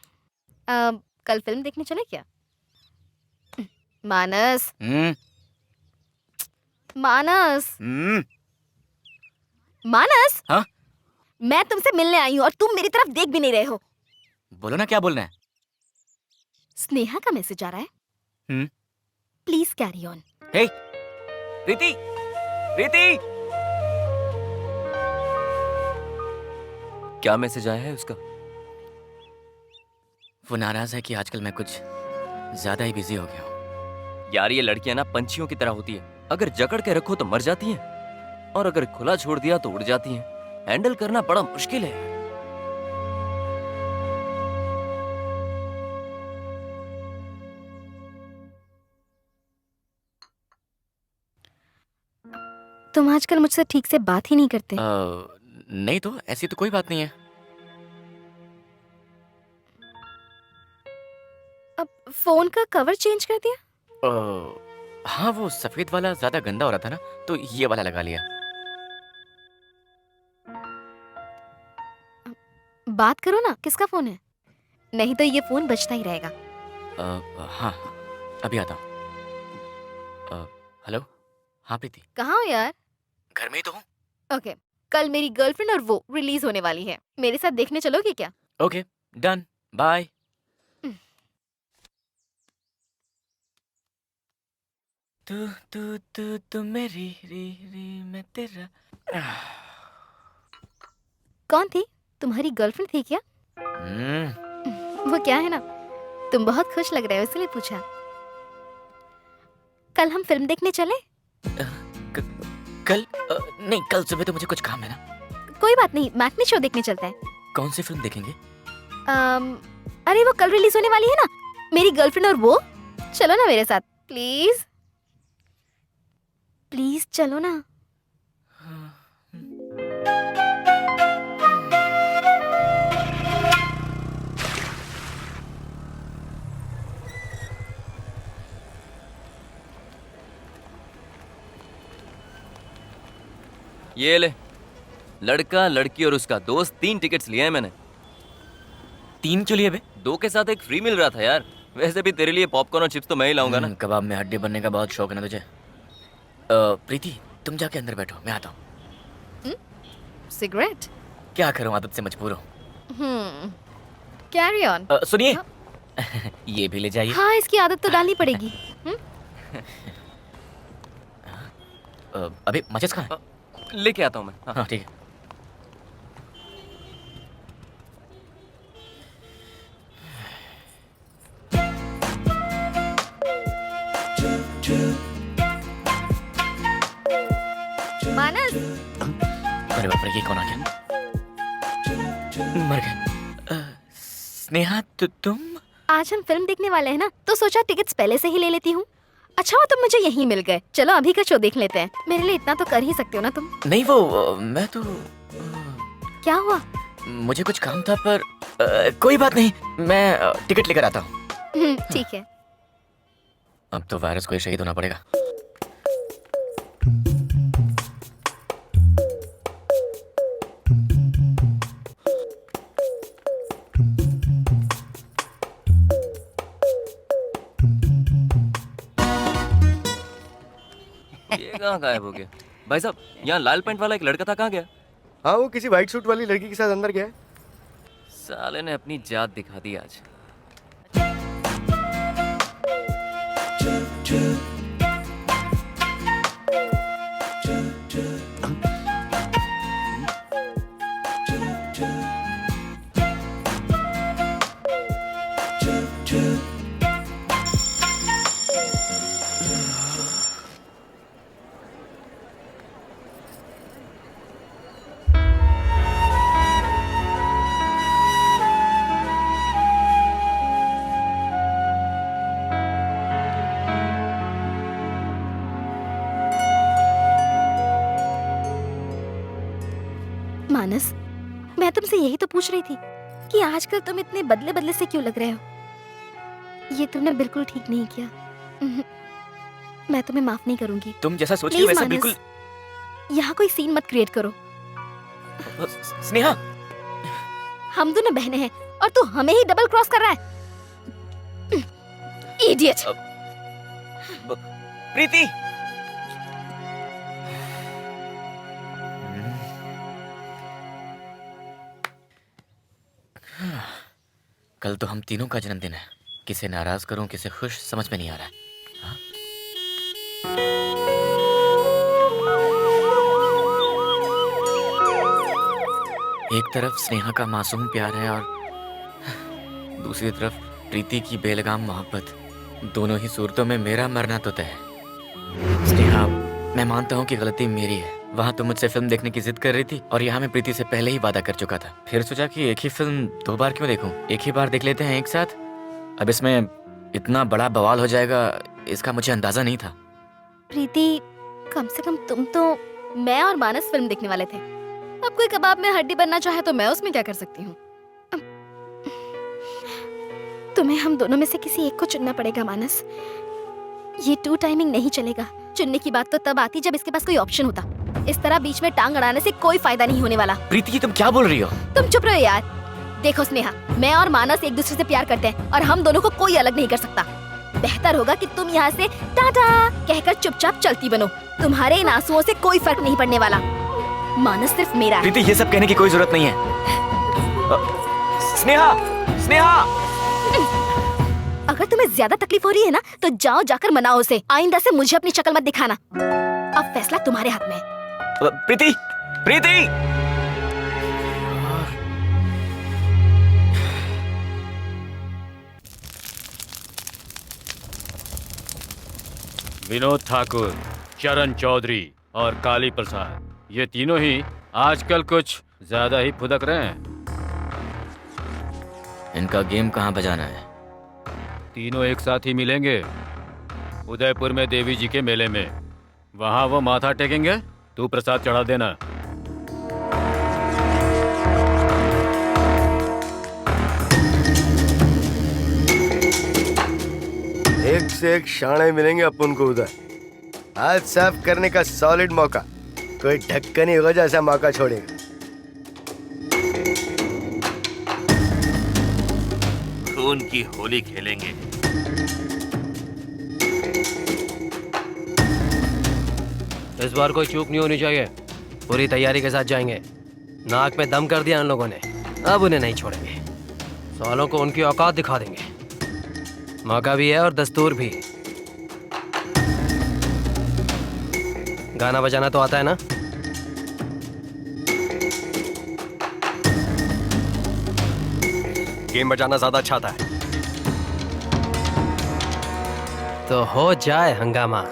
कल फिल्म देखने चले क्या? मानस। मानस। मानस। हाँ? मैं तुमसे मिलने आई हूँ और तुम मेरी तरफ देख भी नहीं रहे हो। बोलो ना, क्या बोलना है? स्नेहा का मैसेज आ रहा है। Please carry on. Hey Preeti, Preeti. क्या मैसेज आया है उसका? वो नाराज है कि आजकल मैं कुछ ज्यादा ही बिजी हो गया हूँ। यार, ये लड़कियां ना पंछियों की तरह होती है। अगर जकड़ के रखो तो मर जाती हैं, और अगर खुला छोड़ दिया तो उड़ जाती हैं। हैंडल करना बड़ा मुश्किल है। तुम आजकल मुझसे ठीक से बात ही नहीं करते। नहीं तो ऐसी तो कोई बात नहीं है। अब फोन का कवर चेंज कर दिया? हाँ, वो सफेद वाला ज्यादा गंदा हो रहा था ना, तो ये वाला लगा लिया। बात करो ना, किसका फोन है? नहीं तो ये फोन बजता ही रहेगा। हाँ अभी आता हूँ। हेलो। हाँ प्रीति। कहाँ हो यार? घर में ही तो हूँ। ओके, कल मेरी गर्लफ्रेंड और वो रिलीज होने वाली है, मेरे साथ देखने चलोगे क्या? Okay done, bye. तू तू तू तू मेरी री मैं तेरा। कौन थी? तुम्हारी गर्लफ्रेंड थी क्या? वो क्या है ना, तुम बहुत खुश लग रहे हो इसलिए पूछा। कल हम फिल्म देखने चले? कल नहीं, कल सुबह तो मुझे कुछ काम है ना। कोई बात नहीं, मैटनी शो देखने चलते हैं। कौन सी फिल्म देखेंगे? अरे वो कल रिलीज होने वाली है ना, मेरी गर्लफ्रेंड और वो। चलो ना मेरे साथ प्लीज, प्लीज चलो ना। ये ले, लड़का लड़की और उसका दोस्त, 3 टिकट्स लिए हैं मैंने। 3 क्यों लिए बे? 2 के साथ एक फ्री मिल रहा था यार। वैसे भी तेरे लिए पॉपकॉर्न और चिप्स तो मैं ही लाऊंगा ना। कबाब में हड्डी बनने का बहुत शौक है ना तुझे। प्रीति तुम जाके अंदर बैठो, मैं आता हूँ। सिगरेट? क्या करूँ, आदत से मजबूर हूँ। Carry on. सुनिए ये भी ले जाइए। हाँ, इसकी आदत तो डालनी पड़ेगी। अबे माचिस कहाँ है? लेके आता हूँ मैं। हाँ ठीक है। मानस। अरे बाप रे, ये कौन आ गया? मर गए। स्नेहा तुम? आज हम फिल्म देखने वाले हैं ना, तो सोचा टिकट्स पहले से ही ले लेती हूँ। अच्छा हुआ तुम मुझे यहीं मिल गए। चलो अभी का शो देख लेते हैं। मेरे लिए इतना तो कर ही सकते हो ना तुम। नहीं वो मैं तो। क्या हुआ? मुझे कुछ काम था पर कोई बात नहीं, मैं टिकट लेकर आता हूँ। ठीक है। अब तो वायरस को ही शहीद होना पड़ेगा। ये कहाँ गायब हो गया? भाई साहब, यहाँ लाल पैंट वाला एक लड़का था, कहाँ गया? हाँ, वो किसी व्हाइट सूट वाली लड़की के साथ अंदर गया है। साले ने अपनी जात दिखा दी आज। मानस, मैं तुमसे यही तो पूछ रही थी कि आजकल तुम इतने बदले बदले से क्यों लग रहे हो। ये तुमने बिल्कुल ठीक नहीं किया। मैं तुम्हें माफ नहीं करूंगी। तुम जैसा सोच रही हो वैसा बिल्कुल। यहाँ कोई सीन मत क्रिएट करो। स्नेहा, हम दोनों बहनें हैं और तू हमें ही डबल क्रॉस कर रहा है। इडियट। प्रीति, कल तो हम तीनों का जन्मदिन है। किसे नाराज करूं, किसे खुश, समझ में नहीं आ रहा है। हाँ? एक तरफ स्नेहा का मासूम प्यार है और दूसरी तरफ प्रीति की बेलगाम मोहब्बत। दोनों ही सूरतों में मेरा मरना तो तय है। स्नेहा, मैं मानता हूँ कि गलती मेरी है। वहाँ तो मुझसे फिल्म देखने की जिद कर रही थी और यहाँ मैं प्रीति से पहले ही वादा कर चुका था। फिर सोचा कि एक ही फिल्म 2 बार क्यों देखूं, एक ही बार देख लेते हैं एक साथ। अब इसमें इतना बड़ा बवाल हो जाएगा इसका मुझे अंदाजा नहीं था। प्रीति, कम से कम तुम तो मैं और मानस फिल्म देखने वाले थे। अब कोई कबाब में हड्डी बनना चाहे तो मैं उसमें क्या कर सकती हूँ। तुम्हें हम दोनों में से किसी एक को चुनना पड़ेगा मानस। ये 2 टाइमिंग नहीं चलेगा। चुनने की बात तो तब आती जब इसके पास कोई ऑप्शन होता। इस तरह बीच में टांग अड़ाने से कोई फायदा नहीं होने वाला। प्रीति, तुम क्या बोल रही हो? तुम चुप रहो यार। देखो स्नेहा, मैं और मानस एक दूसरे से प्यार करते हैं और हम दोनों को कोई अलग नहीं कर सकता। बेहतर होगा कि तुम यहाँ से टाटा कहकर चुपचाप चलती बनो। तुम्हारे इन आंसुओं से कोई फर्क नहीं पड़ने वाला। मानस सिर्फ मेरा है। प्रीति, ये सब कहने की कोई जरूरत नहीं है। स्नेहा, स्नेहा। अगर तुम्हें ज्यादा तकलीफ हो रही है ना, तो जाओ जाकर मनाओ उसे। आइंदा से मुझे अपनी शक्ल मत दिखाना। अब फैसला तुम्हारे हाथ में है। प्रीति, प्रीति। विनोद ठाकुर, चरण चौधरी और काली प्रसाद, ये तीनों ही आजकल कुछ ज्यादा ही फुदक रहे हैं। इनका गेम कहाँ बजाना है? तीनों एक साथ ही मिलेंगे उदयपुर में देवी जी के मेले में। वहाँ वो माथा टेकेंगे, तू प्रसाद चढ़ा देना। एक से एक शाणे मिलेंगे अपन को उधर। हाथ साफ करने का सॉलिड मौका, कोई ढक्कनी वजह ऐसा मौका छोड़ेगा। खून की होली खेलेंगे। इस बार कोई चूक नहीं होनी चाहिए। पूरी तैयारी के साथ जाएंगे। नाक में दम कर दिया उन लोगों ने, अब उन्हें नहीं छोड़ेंगे। सालों को उनकी औकात दिखा देंगे। मौका भी है और दस्तूर भी। गाना बजाना तो आता है ना? गेम बजाना ज्यादा अच्छा था। तो हो जाए हंगामा।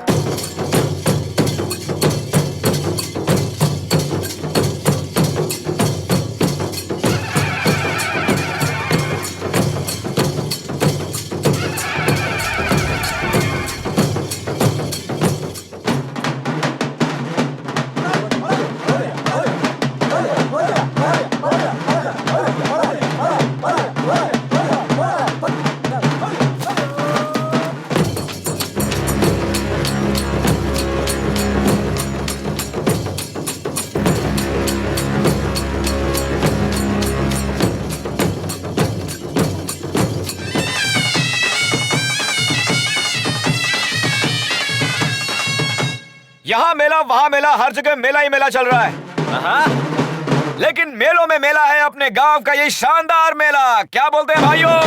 यहाँ मेला, वहाँ मेला, हर जगह मेला ही मेला चल रहा है। लेकिन मेलों में मेला है अपने गांव का ये शानदार मेला। क्या बोलते हैं भाइयों?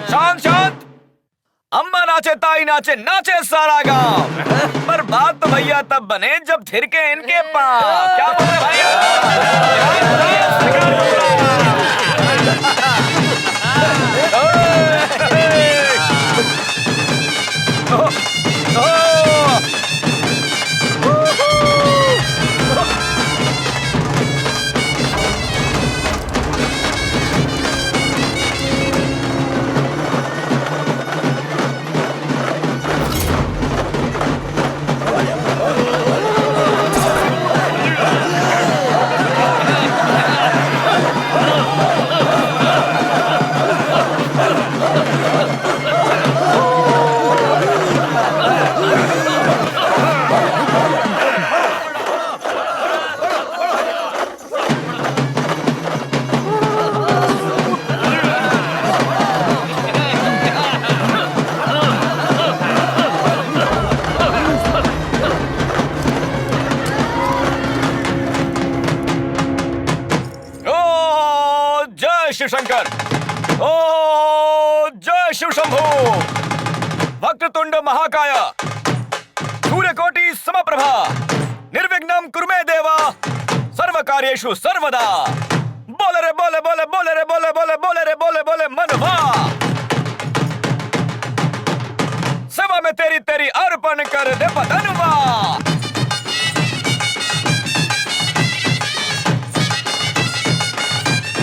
शांत शांत। अम्मा नाचे, ताई नाचे, नाचे सारा गांव। पर बात तो भैया तब बने जब थिरके इनके पांव। क्या बोल रहे भैया? शिव शंकर, ओ जय शिव शंभू। वक्रतुंड महाकाय, सूर्यकोटि समप्रभा, निर्विघ्नं कुरु मे देवा, सर्व कार्येषु सर्वदा। बोले रे बोले बोले बोले रे बोले बोले बोले रे बोले बोले मनवा। सेवा में तेरी तेरी अर्पण कर दे पतनवा।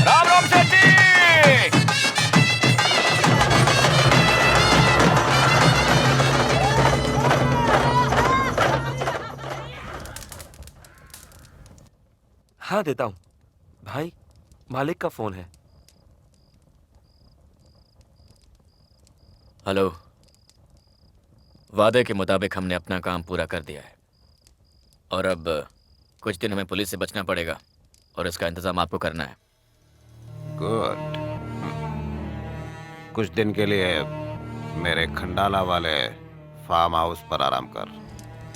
राम राम सेठ जी। हाँ देता हूं भाई, मालिक का फोन है। हेलो। वादे के मुताबिक हमने अपना काम पूरा कर दिया है और अब कुछ दिन हमें पुलिस से बचना पड़ेगा और इसका इंतजाम आपको करना है। गुड। कुछ दिन के लिए मेरे खंडाला वाले फार्म हाउस पर आराम कर।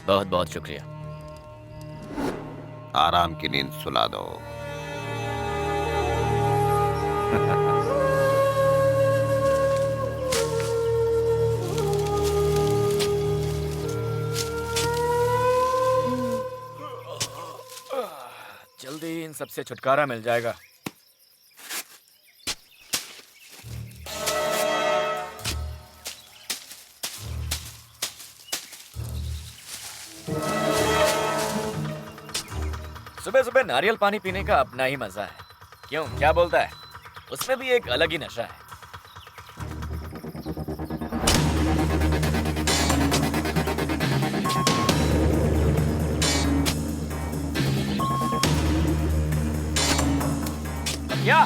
बहुत बहुत शुक्रिया। आराम की नींद सुला दो। जल्दी इन सबसे छुटकारा मिल जाएगा। सुबह सुबह नारियल पानी पीने का अपना ही मजा है। क्यों, क्या बोलता है? उसमें भी एक अलग ही नशा है। क्या?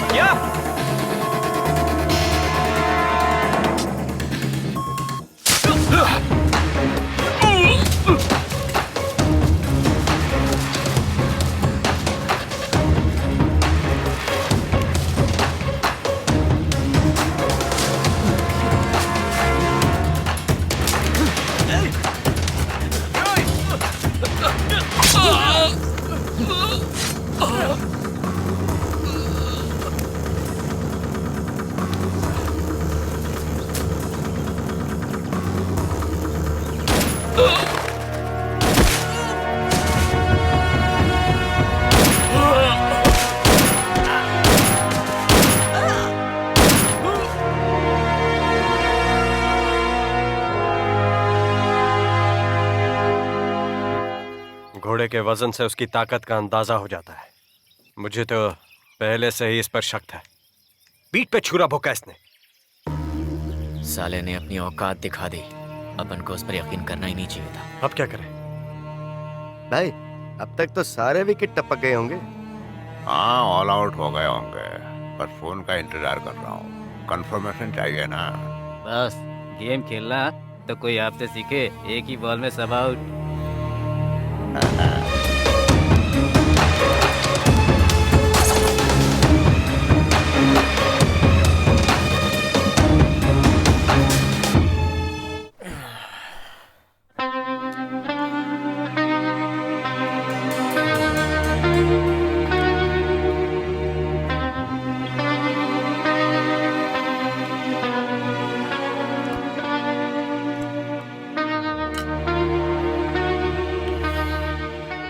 क्या? घोड़े के वजन से उसकी ताकत का अंदाजा हो जाता है। मुझे तो पहले से ही इस पर शक था। पीठ पे छुरा भोंका इसने। साले ने अपनी औकात दिखा दी। अपन को उस पर यकीन करना ही नहीं चाहिए था। अब क्या करें? भाई अब तक तो सारे विकेट टपक गए होंगे। हाँ, ऑल आउट हो गए होंगे, पर फोन का इंतजार कर रहा हूँ। कंफर्मेशन चाहिए ना। बस गेम खेलना तो कोई आपसे सीखे। एक ही बॉल में सब आउट।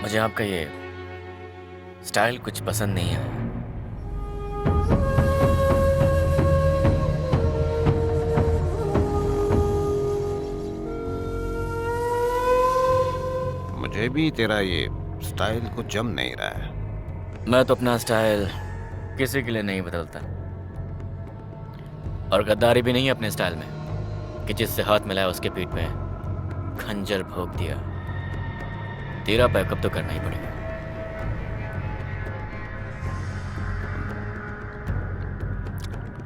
मुझे आपका ये स्टाइल कुछ पसंद नहीं है। मुझे भी तेरा ये स्टाइल कुछ जम नहीं रहा है। मैं तो अपना स्टाइल किसी के लिए नहीं बदलता, और गद्दारी भी नहीं है अपने स्टाइल में कि जिससे हाथ मिलाया उसके पीठ में खंजर भोंक दिया। तेरा बैकअप तो करना ही पड़ेगा।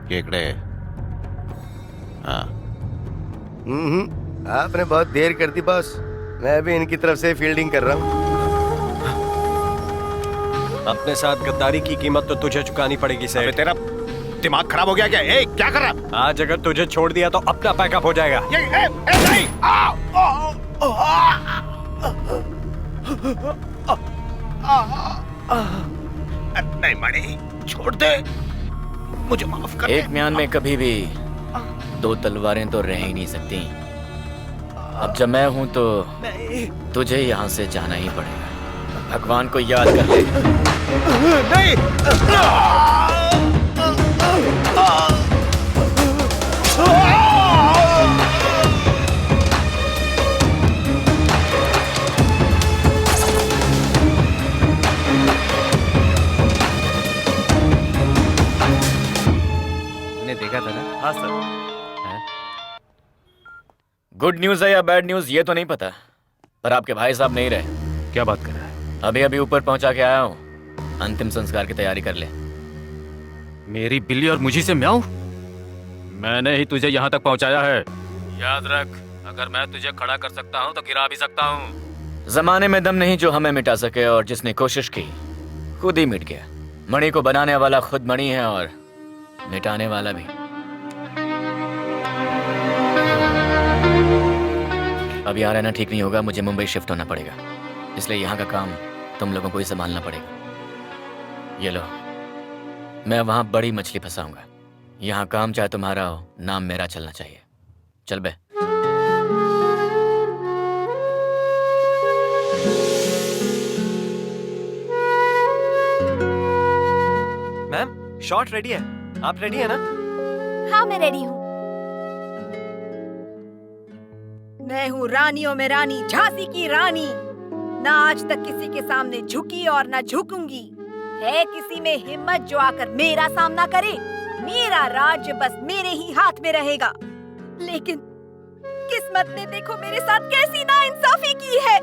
केकड़े। हाँ। आपने बहुत देर कर दी बॉस। मैं भी इनकी तरफ से फील्डिंग कर रहा हूँ। अपने साथ गद्दारी की कीमत तो तुझे चुकानी पड़ेगी सेठ। तेरा दिमाग खराब हो गया क्या? ए, क्या कर रहा? आज अगर तुझे छोड़ दिया तो अपना पैकअप हो जाएगा। नहीं। नहीं मणि, छोड़ दे, मुझे माफ कर। एक म्यान में कभी भी दो तलवारें तो रह ही नहीं सकती। अब जब मैं हूं तो तुझे यहाँ से जाना ही पड़ेगा। भगवान को याद कर ले। नहीं। देखा था ना? हाँ सर। गुड न्यूज है या बैड न्यूज ये तो नहीं पता, पर आपके भाई साहब नहीं रहे। क्या बात कर रहा है? अभी अभी ऊपर पहुंचा के आया हूँ। अंतिम संस्कार की तैयारी कर ले। मेरी बिल्ली और मुझी से म्याऊं? मैंने ही तुझे यहाँ तक पहुँचाया है। याद रख, अगर मैं तुझे खड़ा कर सकता हूँ तो गिरा भी सकता हूँ। जमाने में दम नहीं जो हमें मिटा सके, और जिसने कोशिश की खुद ही मिट गया। मणि को बनाने वाला खुद मणि है और मिटाने वाला भी। अब यहाँ रहना ठीक नहीं होगा, मुझे मुंबई शिफ्ट होना पड़ेगा, इसलिए यहाँ का काम तुम लोगों को ही संभालना पड़ेगा। ये लो, मैं वहाँ बड़ी मछली फंसाऊंगा। यहाँ काम चाहे तुम्हारा हो, नाम मेरा चलना चाहिए। चल बे। मैम, शॉट रेडी है, आप रेडी है ना? हाँ, मैं रेडी हूँ। मैं हूँ रानियों में रानी, झांसी की रानी। ना आज तक किसी के सामने झुकी और ना झुकूंगी। है किसी में हिम्मत जो आकर मेरा सामना करे? मेरा राज्य बस मेरे ही हाथ में रहेगा। लेकिन किस्मत ने देखो मेरे साथ कैसी नाइंसाफी की है।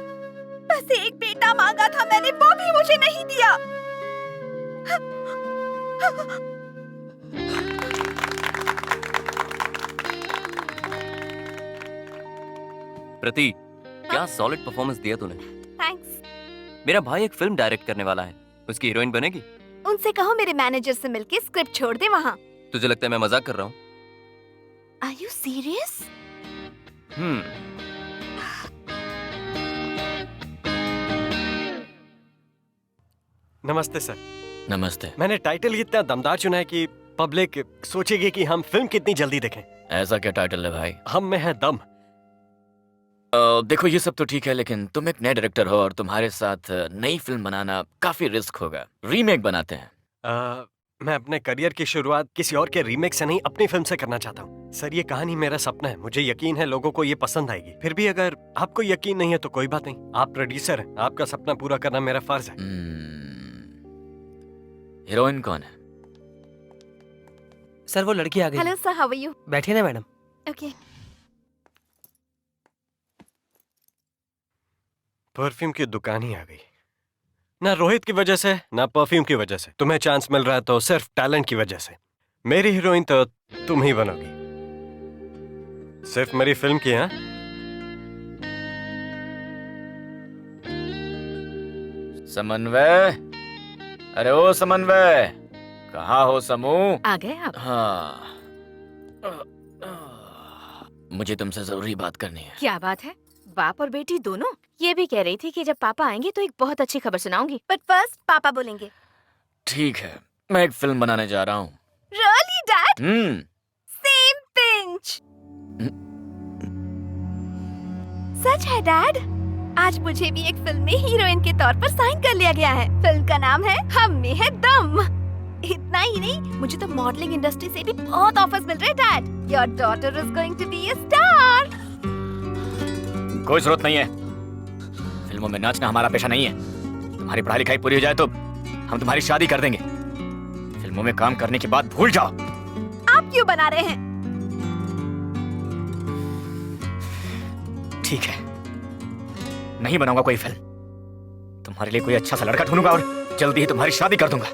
बस एक बेटा मांगा था मैंने, वो भी मुझे नहीं दिया। प्रति, क्या सॉलिड परफॉर्मेंस दिया तूने। थैंक्स। मेरा भाई एक फिल्म डायरेक्ट करने वाला है, उसकी हीरोइन बनेगी। उनसे कहो मेरे मैनेजर से मिलके स्क्रिप्ट छोड़ दे वहाँ। तुझे लगता है मैं मजाक कर रहा हूँ? Are you serious? नमस्ते सर। नमस्ते। मैंने टाइटल इतना दमदार चुना है कि पब्लिक सोचेगी कि हम फिल्म कितनी जल्दी देखें। ऐसा क्या टाइटल है भाई? हम में है दम। देखो ये सब तो ठीक है, लेकिन तुम एक नए डायरेक्टर हो और तुम्हारे साथ नई फिल्म बनाना काफी रिस्क होगा। रीमेक बनाते हैं। मैं अपने करियर की शुरुआत किसी और के रीमेक से नहीं, अपनी फिल्म से करना चाहता हूँ। सर, ये कहानी मेरा सपना है, मुझे यकीन है लोगों को ये पसंद आएगी। फिर भी अगर आपको यकीन नहीं है तो कोई बात नहीं, आप प्रोड्यूसर हैं, आपका सपना पूरा करना मेरा फर्ज है। हीरोइन कौन है? सर, वो लड़की आ गई। Hello sir, how are you? बैठिए ना मैडम। ओके। परफ्यूम की दुकान ही आ गई। ना रोहित की वजह से, ना परफ्यूम की वजह से। तुम्हें चांस मिल रहा है तो सिर्फ टैलेंट की वजह से। मेरी हीरोइन तो तुम ही बनोगी, सिर्फ मेरी फिल्म की। हाँ, समन्वय, अरे ओ समन्वय, कहाँ हो समू? आ गए आप? हाँ, मुझे तुमसे जरूरी बात करनी है। क्या बात है? बाप और बेटी दोनों? ये भी कह रही थी कि जब पापा आएंगे तो एक बहुत अच्छी खबर सुनाऊंगी। बट फर्स्ट पापा बोलेंगे। ठीक है, मैं एक फिल्म बनाने जा रहा हूँ। Really, Dad? Same pinch. सच है डैड, आज मुझे भी एक फिल्म में हीरोइन के तौर पर साइन कर लिया गया है। फिल्म का नाम है हम में है दम। इतना ही नहीं, मुझे तो मॉडलिंग इंडस्ट्री से भी बहुत ऑफर्स मिल रहे हैं dad. Your daughter is going to be a star. कोई जरूरत नहीं है, फिल्मों में नाचना हमारा पेशा नहीं है। तुम्हारी पढ़ाई लिखाई पूरी हो जाए तो हम तुम्हारी शादी कर देंगे। फिल्मों में काम करने की बात भूल जाओ। आप क्यों बना रहे हैं? ठीक है, नहीं बनाऊंगा कोई फिल्म। तुम्हारे लिए कोई अच्छा सा लड़का ढूंढूंगा और जल्दी ही तुम्हारी शादी कर दूंगा।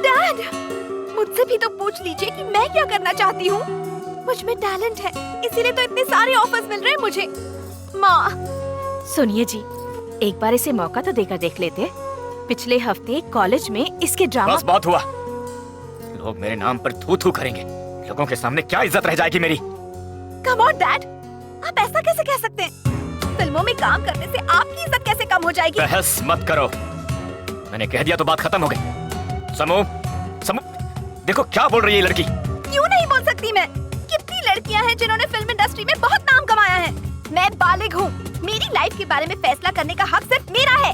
डैड, मुझसे भी तो पूछ लीजिए कि मैं क्या करना चाहती हूँ। मुझ में टैलेंट है, इसीलिए तो इतने सारे ऑफर्स मिल रहे हैं मुझे। माँ, सुनिए जी, एक बार इसे मौका तो देकर देख लेते। पिछले हफ्ते कॉलेज में इसके ड्रामा। बस बहुत हुआ, लोग मेरे नाम पर थू थू करेंगे। लोगों के सामने क्या इज्जत रह जाएगी मेरी। कम ऑन डैड, आप ऐसा कैसे कह सकते हैं? फिल्मों में काम करने से आपकी इज्जत कैसे कम हो जाएगी? बहस मत करो, मैंने कह दिया तो बात खत्म हो गई। समू, समू, देखो क्या बोल रही है ये लड़की। क्यों नहीं बोल सकती मैं? कितनी लड़कियां हैं जिन्होंने फिल्म इंडस्ट्री में बहुत नाम कमाया है। मैं बालिग हूँ, मेरी लाइफ के बारे में फैसला करने का हक सिर्फ मेरा है।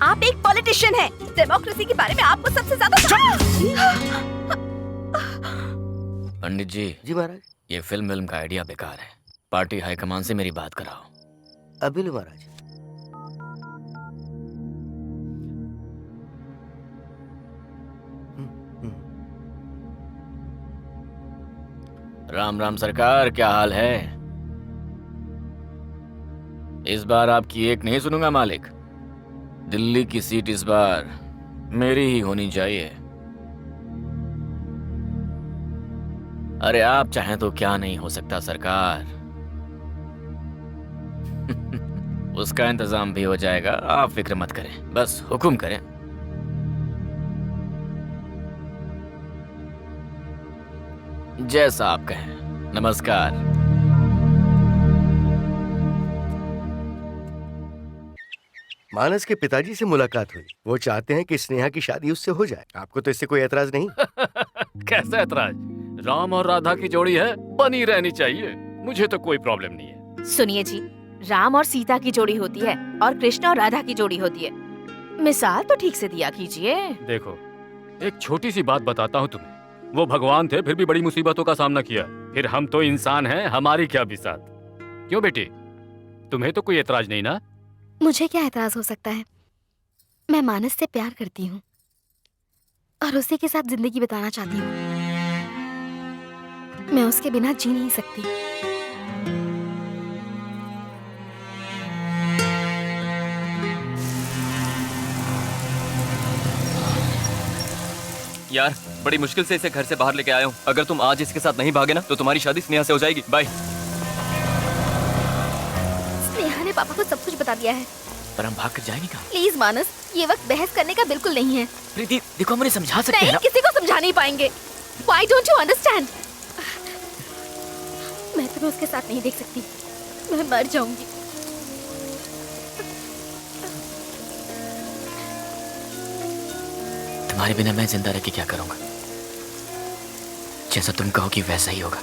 आप एक पॉलिटिशियन हैं, डेमोक्रेसी के बारे में आपको सबसे ज्यादा। पंडित जी। जी महाराज। ये फिल्म का आइडिया बेकार है, पार्टी हाईकमान से मेरी बात कराओ। अभी लो महाराज। राम राम सरकार, क्या हाल है? इस बार आपकी एक नहीं सुनूंगा मालिक। दिल्ली की सीट इस बार मेरी ही होनी चाहिए। अरे आप चाहें तो क्या नहीं हो सकता सरकार। उसका इंतजाम भी हो जाएगा, आप फिक्र मत करें, बस हुक्म करें। जैसा आप कहें। नमस्कार। मानस के पिताजी से मुलाकात हुई। वो चाहते हैं कि स्नेहा की शादी उससे हो जाए। आपको तो इससे कोई एतराज नहीं? कैसा एतराज? राम और राधा की जोड़ी है, बनी रहनी चाहिए, मुझे तो कोई प्रॉब्लम नहीं है। सुनिए जी, राम और सीता की जोड़ी होती है और कृष्ण और राधा की जोड़ी होती है। मिसाल तो ठीक से दिया कीजिए। देखो, एक छोटी सी बात बताता हूँ तुम्हें। वो भगवान थे, फिर भी बड़ी मुसीबतों का सामना किया। फिर हम तो इंसान हैं, हमारी क्या बिसात। क्यों बेटी, तुम्हें तो कोई एतराज नहीं ना? मुझे क्या एतराज हो सकता है? मैं मानस से प्यार करती हूँ और उसी के साथ जिंदगी बिताना चाहती हूँ। मैं उसके बिना जी नहीं सकती। यार बड़ी मुश्किल से इसे घर से बाहर लेके आया हूँ। अगर तुम आज इसके साथ नहीं भागे ना तो तुम्हारी शादी स्नेहा से हो जाएगी। बाय। स्नेहा ने पापा को सब कुछ बता दिया है। पर हम भाग कर जाएंगे कहाँ? प्लीज मानस, ये वक्त बहस करने का बिल्कुल नहीं है। प्रीति देखो, मुझे समझा सकते नहीं, हैं ना? किसी को समझा नहीं पाएंगे। Why don't you understand? मैं तुम्हें उसके साथ नहीं देख सकती, मैं मर जाऊंगी। तुम्हारे बिना मैं जिंदा रह के क्या करूंगा? जैसा तुम कहोगी वैसा ही होगा।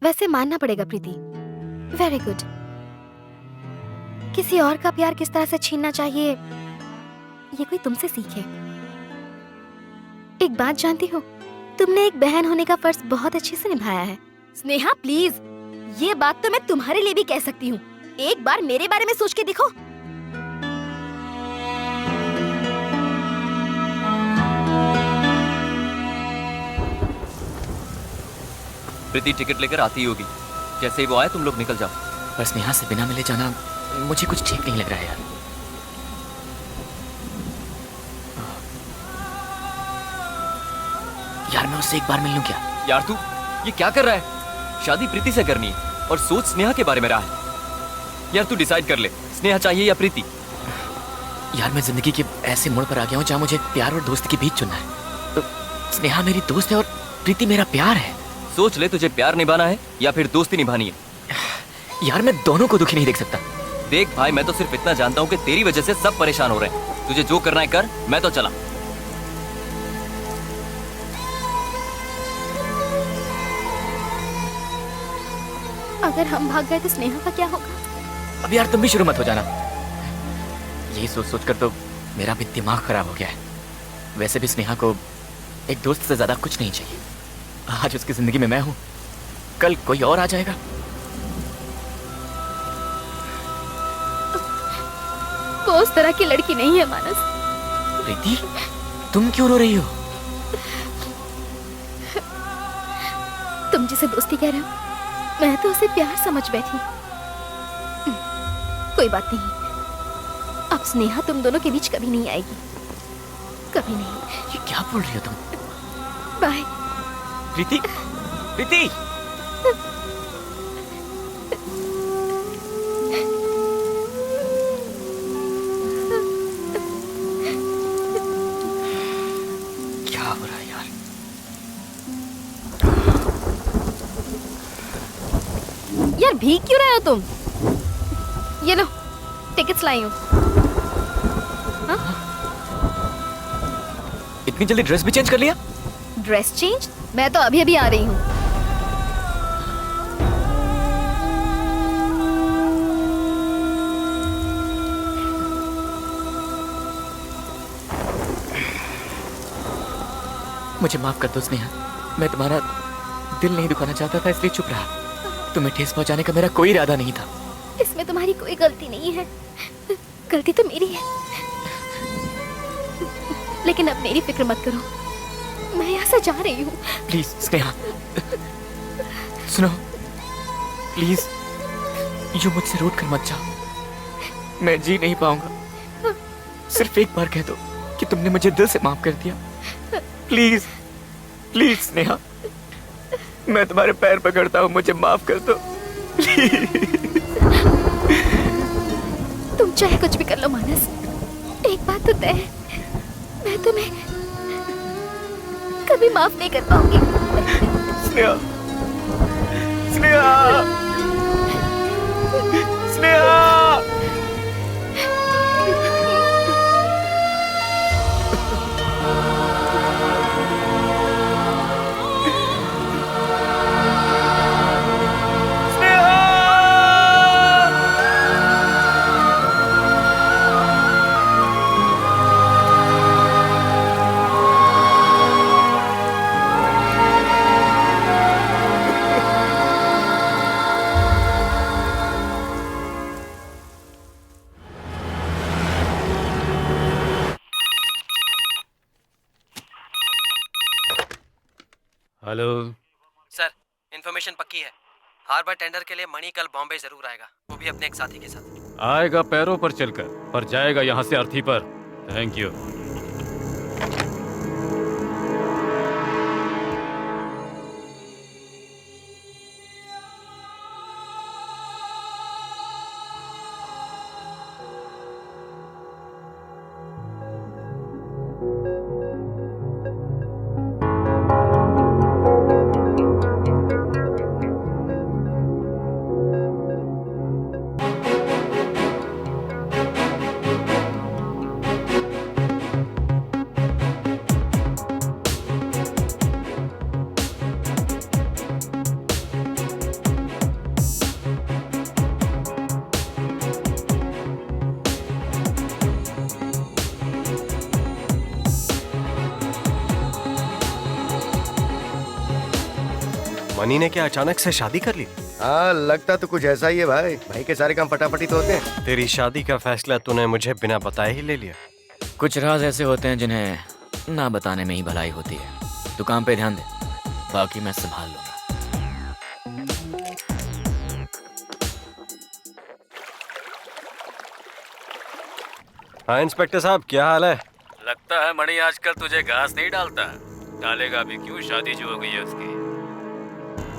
वैसे मानना पड़ेगा प्रीति, वेरी गुड। किसी और का प्यार किस तरह से छीनना चाहिए ये कोई तुमसे सीखे। एक बात जानती हो, तुमने एक बहन होने का फर्ज बहुत अच्छे से निभाया है। स्नेहा प्लीज, ये बात तो मैं तुम्हारे लिए भी कह सकती हूँ। एक बार मेरे बारे में सोच के देखो। प्रीति टिकट लेकर आती होगी। जैसे ही वो आए तुम लोग निकल जाओ। पर स्नेहा से बिना मिले जाना मुझे कुछ ठीक नहीं लग रहा है यार। यार मैं उससे एक बार मिल लूं क्या? यार तू ये क्या कर रहा है? शादी प्रीति से करनी है और सोच स्नेहा के बारे में रहा है। यार तू डिसाइड कर ले, स्नेहा चाहिए या प्रीति। यार मैं जिंदगी के ऐसे मोड़ पर आ गया हूँ जहाँ मुझे प्यार और दोस्ती के बीच चुनना है। तो स्नेहा मेरी दोस्त है और प्रीति मेरा प्यार है। सोच ले, तुझे प्यार निभाना है या फिर दोस्ती निभानी है। यार मैं दोनों को दुखी नहीं देख सकता। देख भाई, मैं तो सिर्फ इतना जानता हूँ कि तेरी वजह से सब परेशान हो रहे हैं। तुझे जो करना है कर, मैं तो चला। अगर हम भाग गए तो स्नेहा का क्या होगा? अब यार तुम भी शुरू मत हो जाना। यही सोच सोच कर तो मेरा भी दिमाग खराब हो गया है। वैसे भी स्नेहा को एक दोस्त से ज्यादा कुछ नहीं चाहिए। आज उसकी जिंदगी में मैं हूं, कल कोई और आ जाएगा। वो उस तरह की लड़की नहीं है मानस। प्रीति, तुम क्यों रो रही हो? तुम जिसे दोस्ती कह रहे हो, मैं तो उसे प्यार समझ बैठी। कोई बात नहीं, अब स्नेहा तुम दोनों के बीच कभी नहीं आएगी, कभी नहीं। ये क्या बोल रही हो तुम? बाय। प्रीति, प्रीति। क्या हो रहा है यार? यार भीग क्यों रहे हो तुम? ये लो, टिकट्स लाई हूँ। इतनी जल्दी ड्रेस भी चेंज कर लिया? Dress change? मैं तो अभी अभी आ रही हूँ। मुझे माफ कर दो स्नेहा, मैं तुम्हारा दिल नहीं दुखाना चाहता था इसलिए चुप रहा। तुम्हें ठेस पहुंचाने का मेरा कोई इरादा नहीं था। इसमें तुम्हारी कोई गलती नहीं है, गलती तो मेरी है। लेकिन अब मेरी फिक्र मत करो, मैं यहाँ से जा रही हूँ। प्लीज स्नेहा सुनो, प्लीज यूं मुझसे रूठ कर मत जाओ, मैं जी नहीं पाऊंगा। सिर्फ एक बार कह दो कि तुमने मुझे दिल से माफ कर दिया। प्लीज प्लीज स्नेहा, मैं तुम्हारे पैर पकड़ता हूँ, मुझे माफ कर दो तुम चाहे कुछ भी कर लो मानस, एक बात तो तय है, मैं तुम्हें कभी माफ नहीं कर पाऊंगी। Sneha Sneha Sneha hello sir, information पक्की है। हार्बर टेंडर के लिए मणि कल बॉम्बे जरूर आएगा, वो भी अपने एक साथी के साथ। आएगा पैरों पर चलकर, पर जाएगा यहाँ से अर्थी पर। Thank you. मनी ने क्या अचानक से शादी कर ली? हाँ, लगता तो कुछ ऐसा ही है भाई। भाई के सारे काम फटाफटी तो होते हैं। तेरी शादी का फैसला तूने मुझे बिना बताए ही ले लिया। कुछ राज ऐसे होते हैं जिन्हें ना बताने में ही भलाई होती है। तू काम पे ध्यान दे, बाकी मैं संभाल लूंगा। हाँ इंस्पेक्टर साहब, क्या हाल है? लगता है मणि आजकल तुझे घास नहीं डालता। डालेगा भी क्यों, शादी जो हो गई है उसकी।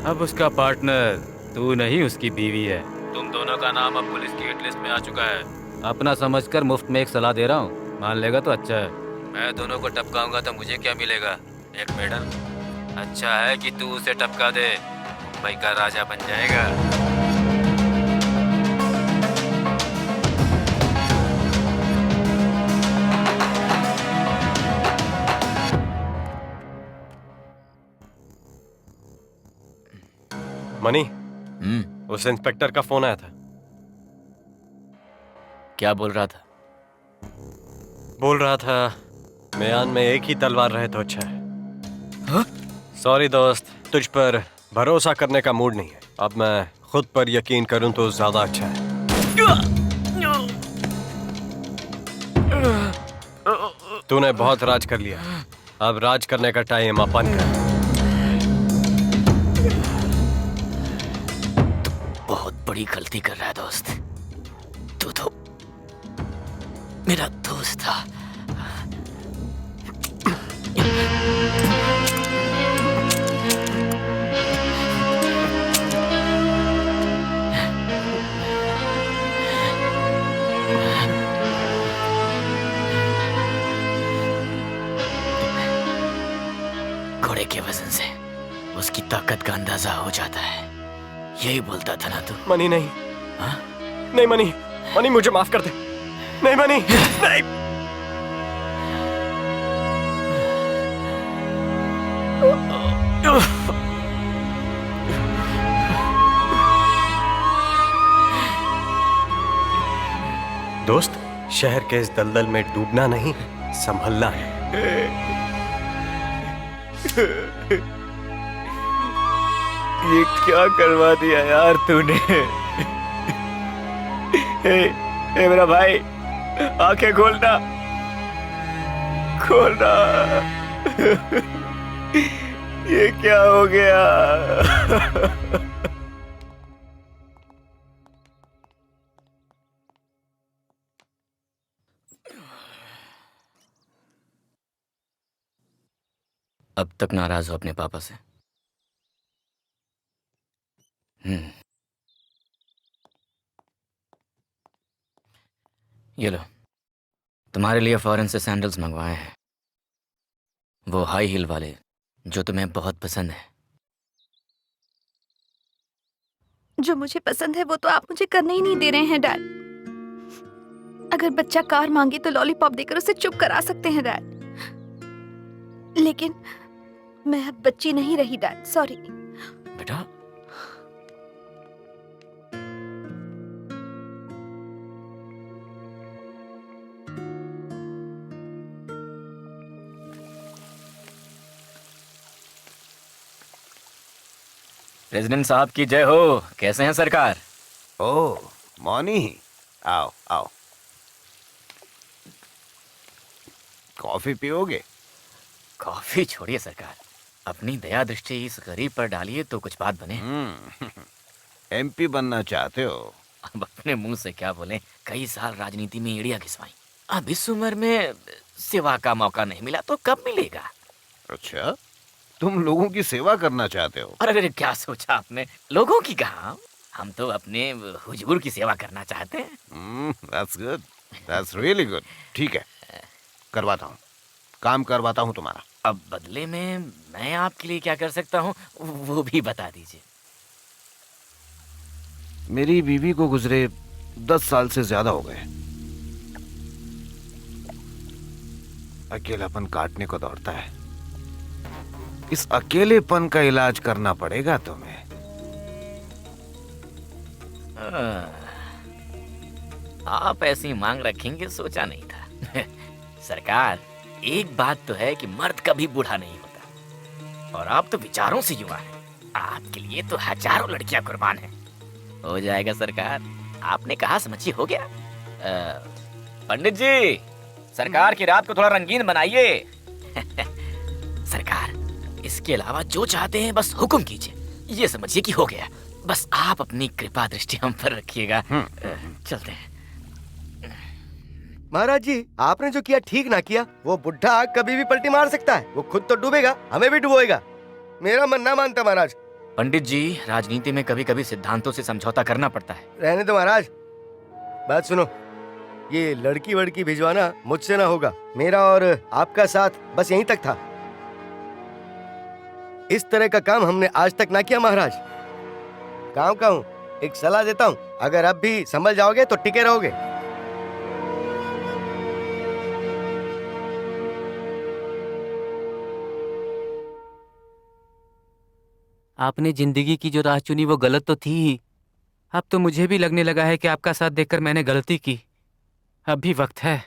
अब उसका पार्टनर तू नहीं, उसकी बीवी है। तुम दोनों का नाम अब पुलिस की हिट लिस्ट में आ चुका है। अपना समझकर मुफ्त में एक सलाह दे रहा हूँ, मान लेगा तो अच्छा है। मैं दोनों को टपकाऊंगा तो मुझे क्या मिलेगा? एक मेडल। अच्छा है कि तू उसे टपका दे, मुंबई का राजा बन जाएगा। मनी, उस इंस्पेक्टर का फोन आया था। क्या बोल रहा था? बोल रहा था म्यान में एक ही तलवार रहे तो अच्छा है। सॉरी दोस्त, तुझ पर भरोसा करने का मूड नहीं है। अब मैं खुद पर यकीन करूं तो ज्यादा अच्छा है। तूने बहुत राज कर लिया, अब राज करने का टाइम अपन का। बहुत बड़ी गलती कर रहा है दोस्त। तू तो मेरा दोस्त था। घोड़े के वजन से उसकी ताकत का अंदाजा हो जाता है, यही बोलता था ना तू? मनी नहीं। हाँ? नहीं मनी, मनी मुझे माफ कर दे। नहीं मनी, नहीं। दोस्त, शहर के इस दलदल में डूबना नहीं, संभलना है। ये क्या करवा दिया यार तूने। हे मेरा भाई, आंखें खोलना, खोलना। ये क्या हो गया? अब तक नाराज हो अपने पापा से? ये लो, तुम्हारे लिए फॉरेन से सैंडल्स मंगवाए हैं, वो हाई हील वाले जो तुम्हें बहुत पसंद है। जो मुझे पसंद है वो तो आप मुझे करने ही नहीं दे रहे हैं डैड। अगर बच्चा कार मांगे तो लॉलीपॉप देकर उसे चुप करा सकते हैं डैड, लेकिन मैं अब बच्ची नहीं रही डैड, सॉरी। बेटा, प्रेसिडेंट साहब की जय हो। कैसे हैं सरकार? ओह मौनी, आओ आओ, कॉफी पियोगे? कॉफी छोड़िए सरकार, अपनी दया दृष्टि इस गरीब पर डालिए तो कुछ बात बने। एमपी बनना चाहते हो? अब अपने मुंह से क्या बोलें, कई साल राजनीति में एड़ियां घिसवाई, अब इस उम्र में सेवा का मौका नहीं मिला तो कब मिलेगा? अच्छा, तुम लोगों की सेवा करना चाहते हो? अरे क्या सोचा आपने, लोगों की कहा, हम तो अपने हुजूर की सेवा करना चाहते हैं। That's good, that's really good। ठीक है, करवाता हूँ, काम करवाता हूँ तुम्हारा। अब बदले में मैं आपके लिए क्या कर सकता हूँ वो भी बता दीजिए। मेरी बीवी को गुजरे 10 साल से ज्यादा हो गए, अकेलापन काटने को दौड़ता है। इस अकेलेपन का इलाज करना पड़ेगा तुम्हें। आप ऐसी मांग रखेंगे सोचा नहीं था। सरकार, एक बात तो है कि मर्द कभी बूढ़ा नहीं होता, और आप तो विचारों से युवा हैं। आपके लिए तो हजारों लड़कियां कुर्बान हैं। हो जाएगा सरकार, आपने कहा समझिए, हो गया। पंडित जी, सरकार की रात को थोड़ा रंगीन बनाइए। सरकार, इसके अलावा जो चाहते हैं बस हुक्म कीजिए, ये समझिए कि हो गया। बस आप अपनी कृपा दृष्टि हम पर रखिएगा। चलते हैं। महाराज जी, आपने जो किया ठीक ना किया। वो बुढ़ा कभी भी पलटी मार सकता है, वो खुद तो डूबेगा, हमें भी डुबोएगा। मेरा मन ना मानता महाराज। पंडित जी, राजनीति में कभी कभी सिद्धांतों से समझौता करना पड़ता है। रहने दो महाराज, बात सुनो, ये लड़की वड़की भिजवाना मुझसे ना होगा। मेरा और आपका साथ बस यहीं तक था। इस तरह का काम हमने आज तक ना किया महाराज। गाँव का हूँ, एक सलाह देता हूँ, अगर अब भी संभल जाओगे तो टिके रहोगे। आपने जिंदगी की जो राह चुनी वो गलत तो थी ही। अब तो मुझे भी लगने लगा है कि आपका साथ देखकर मैंने गलती की। अब भी वक्त है।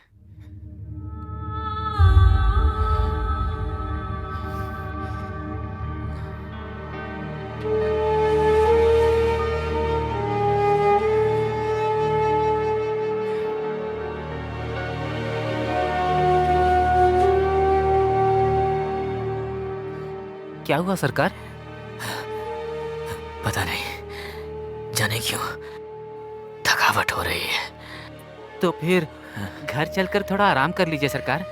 क्या हुआ सरकार? पता नहीं, जाने क्यों थकावट हो रही है। तो फिर घर चलकर थोड़ा आराम कर लीजिए सरकार।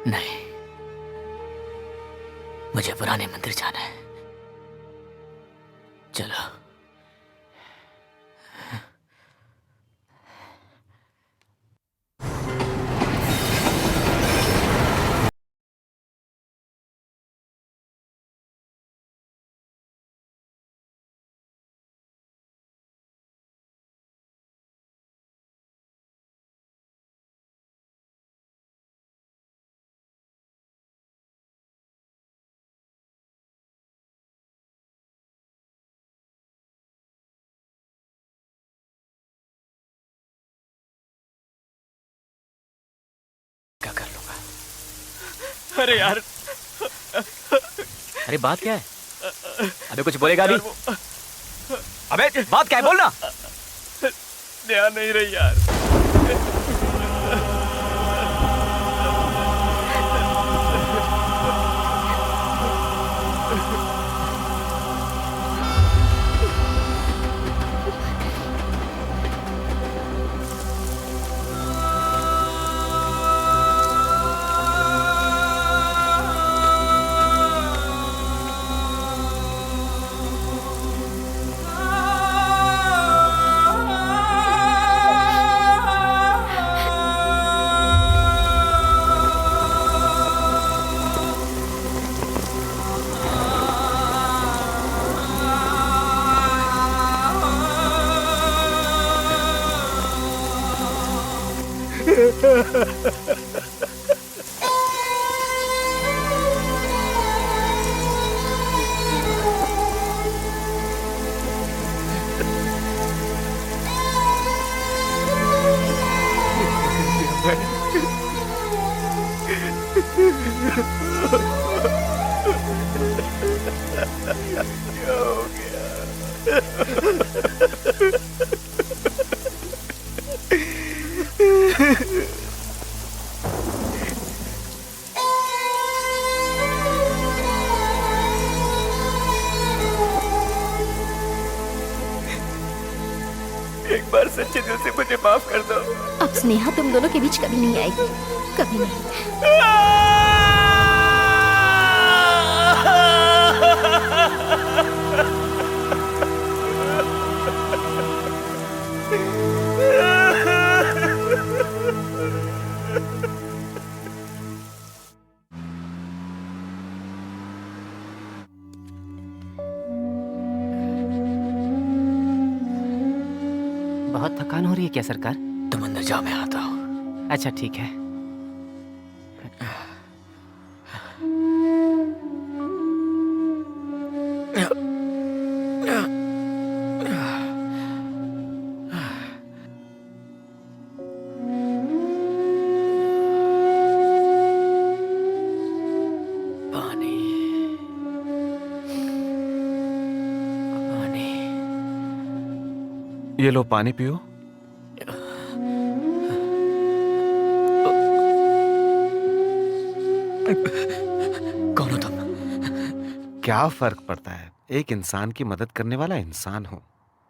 नहीं, मुझे पुराने मंदिर जाना है। चलो। अरे यार, अरे बात क्या है? अबे कुछ बोलेगा अभी? अबे बात क्या है, बोलना। ध्यान नहीं रही यार। एक बार सच्चे दिल से मुझे माफ कर दो। अब स्नेहा तुम दोनों के बीच कभी नहीं आएगी, कभी नहीं। बहुत थकान हो रही है क्या सरकार? तुम अंदर जाओ, मैं आता हूँ। अच्छा ठीक है। ये लो पानी पियो। कौन हो तुम? क्या फर्क पड़ता है, एक इंसान की मदद करने वाला इंसान हूं।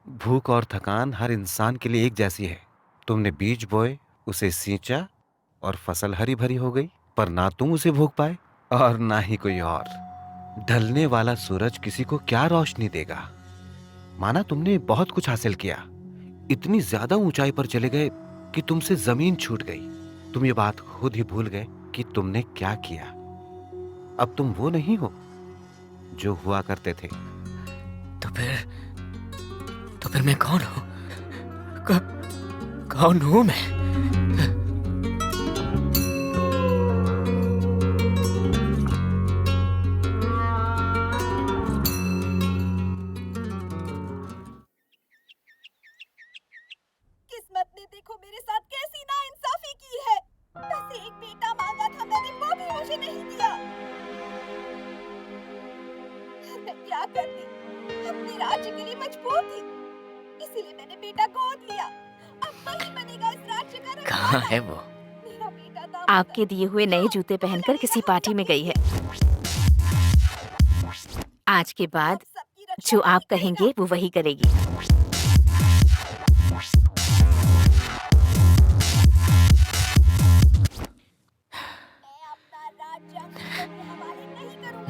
भूख और थकान हर इंसान के लिए एक जैसी है। तुमने बीज बोए, उसे सींचा और फसल हरी भरी हो गई, पर ना तुम उसे भोग पाए और ना ही कोई और। ढलने वाला सूरज किसी को क्या रोशनी देगा। माना तुमने बहुत कुछ हासिल किया, इतनी ज्यादा ऊंचाई पर चले गए कि तुमसे जमीन छूट गई। तुम ये बात खुद ही भूल गए कि तुमने क्या किया। अब तुम वो नहीं हो जो हुआ करते थे। तो फिर मैं कौन हूं? कौन हूं मैं? किस्मत ने देखो मेरे साथ कैसी नाइंसाफी की है। बस एक बेटा मांगा था मैंने, वो भी मुझे नहीं दिया। मैं क्या करती, अपने राज्य के लिए मजबूर थी, इसीलिए मैंने बेटा गोद लिया। अब वही बनेगा इस राज्य का रखवाला। कहाँ है वो? मेरा बेटा दामाद आपके दिए हुए नए जूते पहनकर किसी पार्टी में गई है। आज के बाद जो आप कहेंगे वो वही करेगी।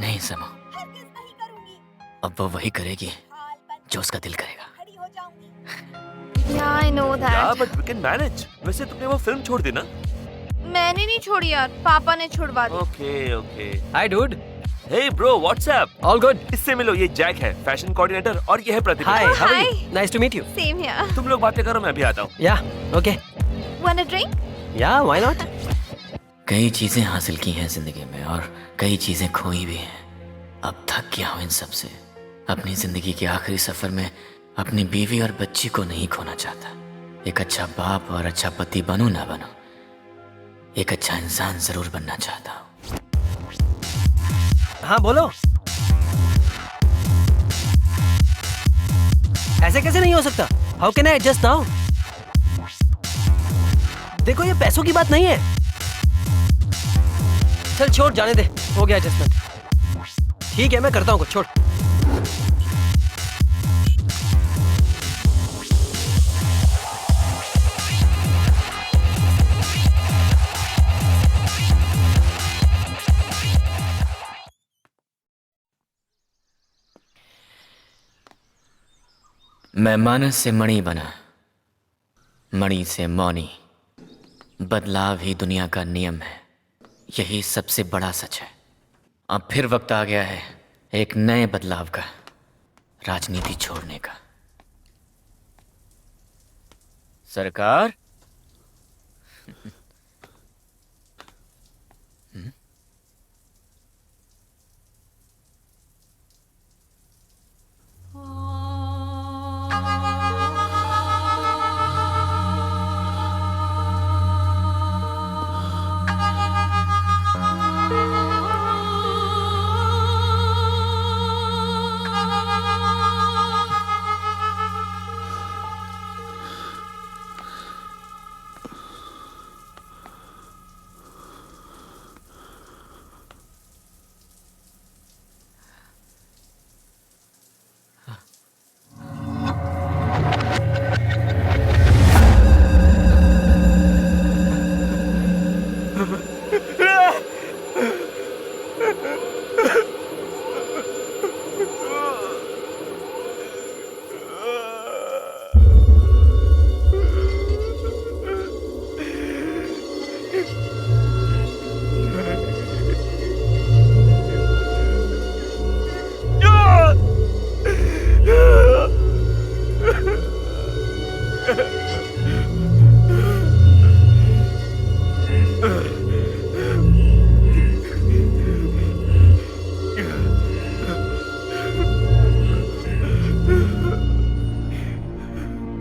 नहीं समो, अब वो वही करेगी जो उसका दिल करेगा। Yeah, I know that. Yeah, but we can manage. वैसे तुमने वो फिल्म छोड़ दी ना? मैंने नहीं छोड़ी यार, पापा ने छुड़वा दी। Okay. Hi dude. Hey bro, what's up? All good. इससे मिलो, ये जैक है, फैशन कोऑर्डिनेटर, और ये है प्रतिभा। Hi, how are you? Hi. Nice to meet you. Same here. तुम लोग बातें करो, मैं भी आता हूँ। Yeah, okay. Want a drink? Yeah, why not? कई चीजें हासिल की हैं जिंदगी में और कई चीजें खोई भी हैं। अब थक गया हूं इन सब से। अपनी जिंदगी के आखिरी सफर में अपनी बीवी और बच्ची को नहीं खोना चाहता। एक अच्छा बाप और अच्छा पति बनूं ना बनूं, एक अच्छा इंसान जरूर बनना चाहता हूं। हाँ बोलो। ऐसे कैसे नहीं हो सकता? How can I adjust now? देखो ये पैसों की बात नहीं है। चल छोड़, जाने दे, हो गया एडजस्टमेंट। ठीक है मैं करता हूँ कुछ, छोड़। मैं मानस से मणि बना, मणि से मौनी। बदलाव ही दुनिया का नियम है, यही सबसे बड़ा सच है। अब फिर वक्त आ गया है एक नए बदलाव का, राजनीति छोड़ने का। सरकार,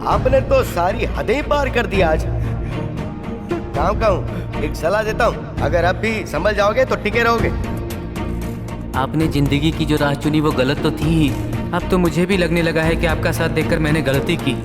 आपने तो सारी हदें पार कर दी आज। काम कहूँ, एक सलाह देता हूँ, अगर अब भी संभल जाओगे तो टिके रहोगे। आपने जिंदगी की जो राह चुनी वो गलत तो थी ही। अब तो मुझे भी लगने लगा है कि आपका साथ देखकर मैंने गलती की।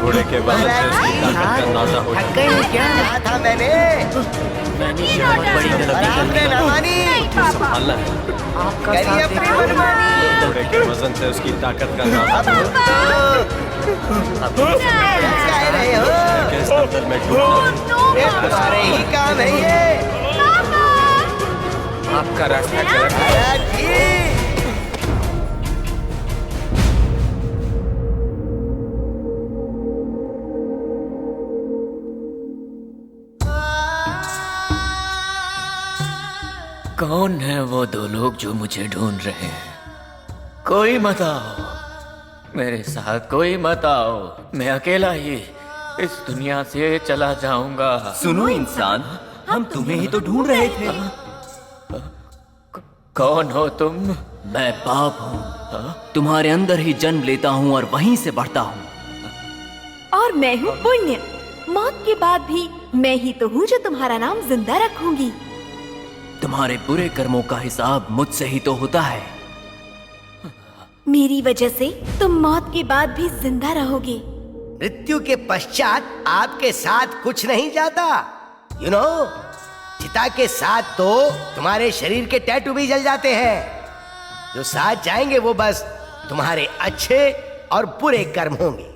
घोड़े के बाल से उसकी ताकत का अंदाजा हो जाता है। क्या था मैंने? बड़ी गलती आपने ना मानी। संभालना है। करिए अपनी मनमानी। घोड़े के वजन से उसकी ताकत का अंदाजा हो कह रहे हो? के दलदल में डूबना। ये तुम्हारे ही काम है ये। आपका रास्ता गलत है। महाराज जी। कौन है वो दो लोग जो मुझे ढूंढ रहे हैं? कोई मत आओ, मेरे साथ कोई मत आओ, मैं अकेला ही इस दुनिया से चला जाऊंगा। सुनो इंसान, हम तुम्हें ही तो ढूंढ रहे थे। कौन हो तुम? मैं पाप हूँ, तुम्हारे अंदर ही जन्म लेता हूँ और वहीं से बढ़ता हूँ। और मैं हूँ पुण्य, मौत के बाद भी मैं ही तो हूँ जो तुम्हारा नाम जिंदा रखूंगी। तुम्हारे बुरे कर्मों का हिसाब मुझसे ही तो होता है। मेरी वजह से तुम मौत के बाद भी जिंदा रहोगे। मृत्यु के पश्चात आपके साथ कुछ नहीं जाता, यू नो। चिता के साथ तो तुम्हारे शरीर के टैटू भी जल जाते हैं। जो साथ जाएंगे वो बस तुम्हारे अच्छे और बुरे कर्म होंगे।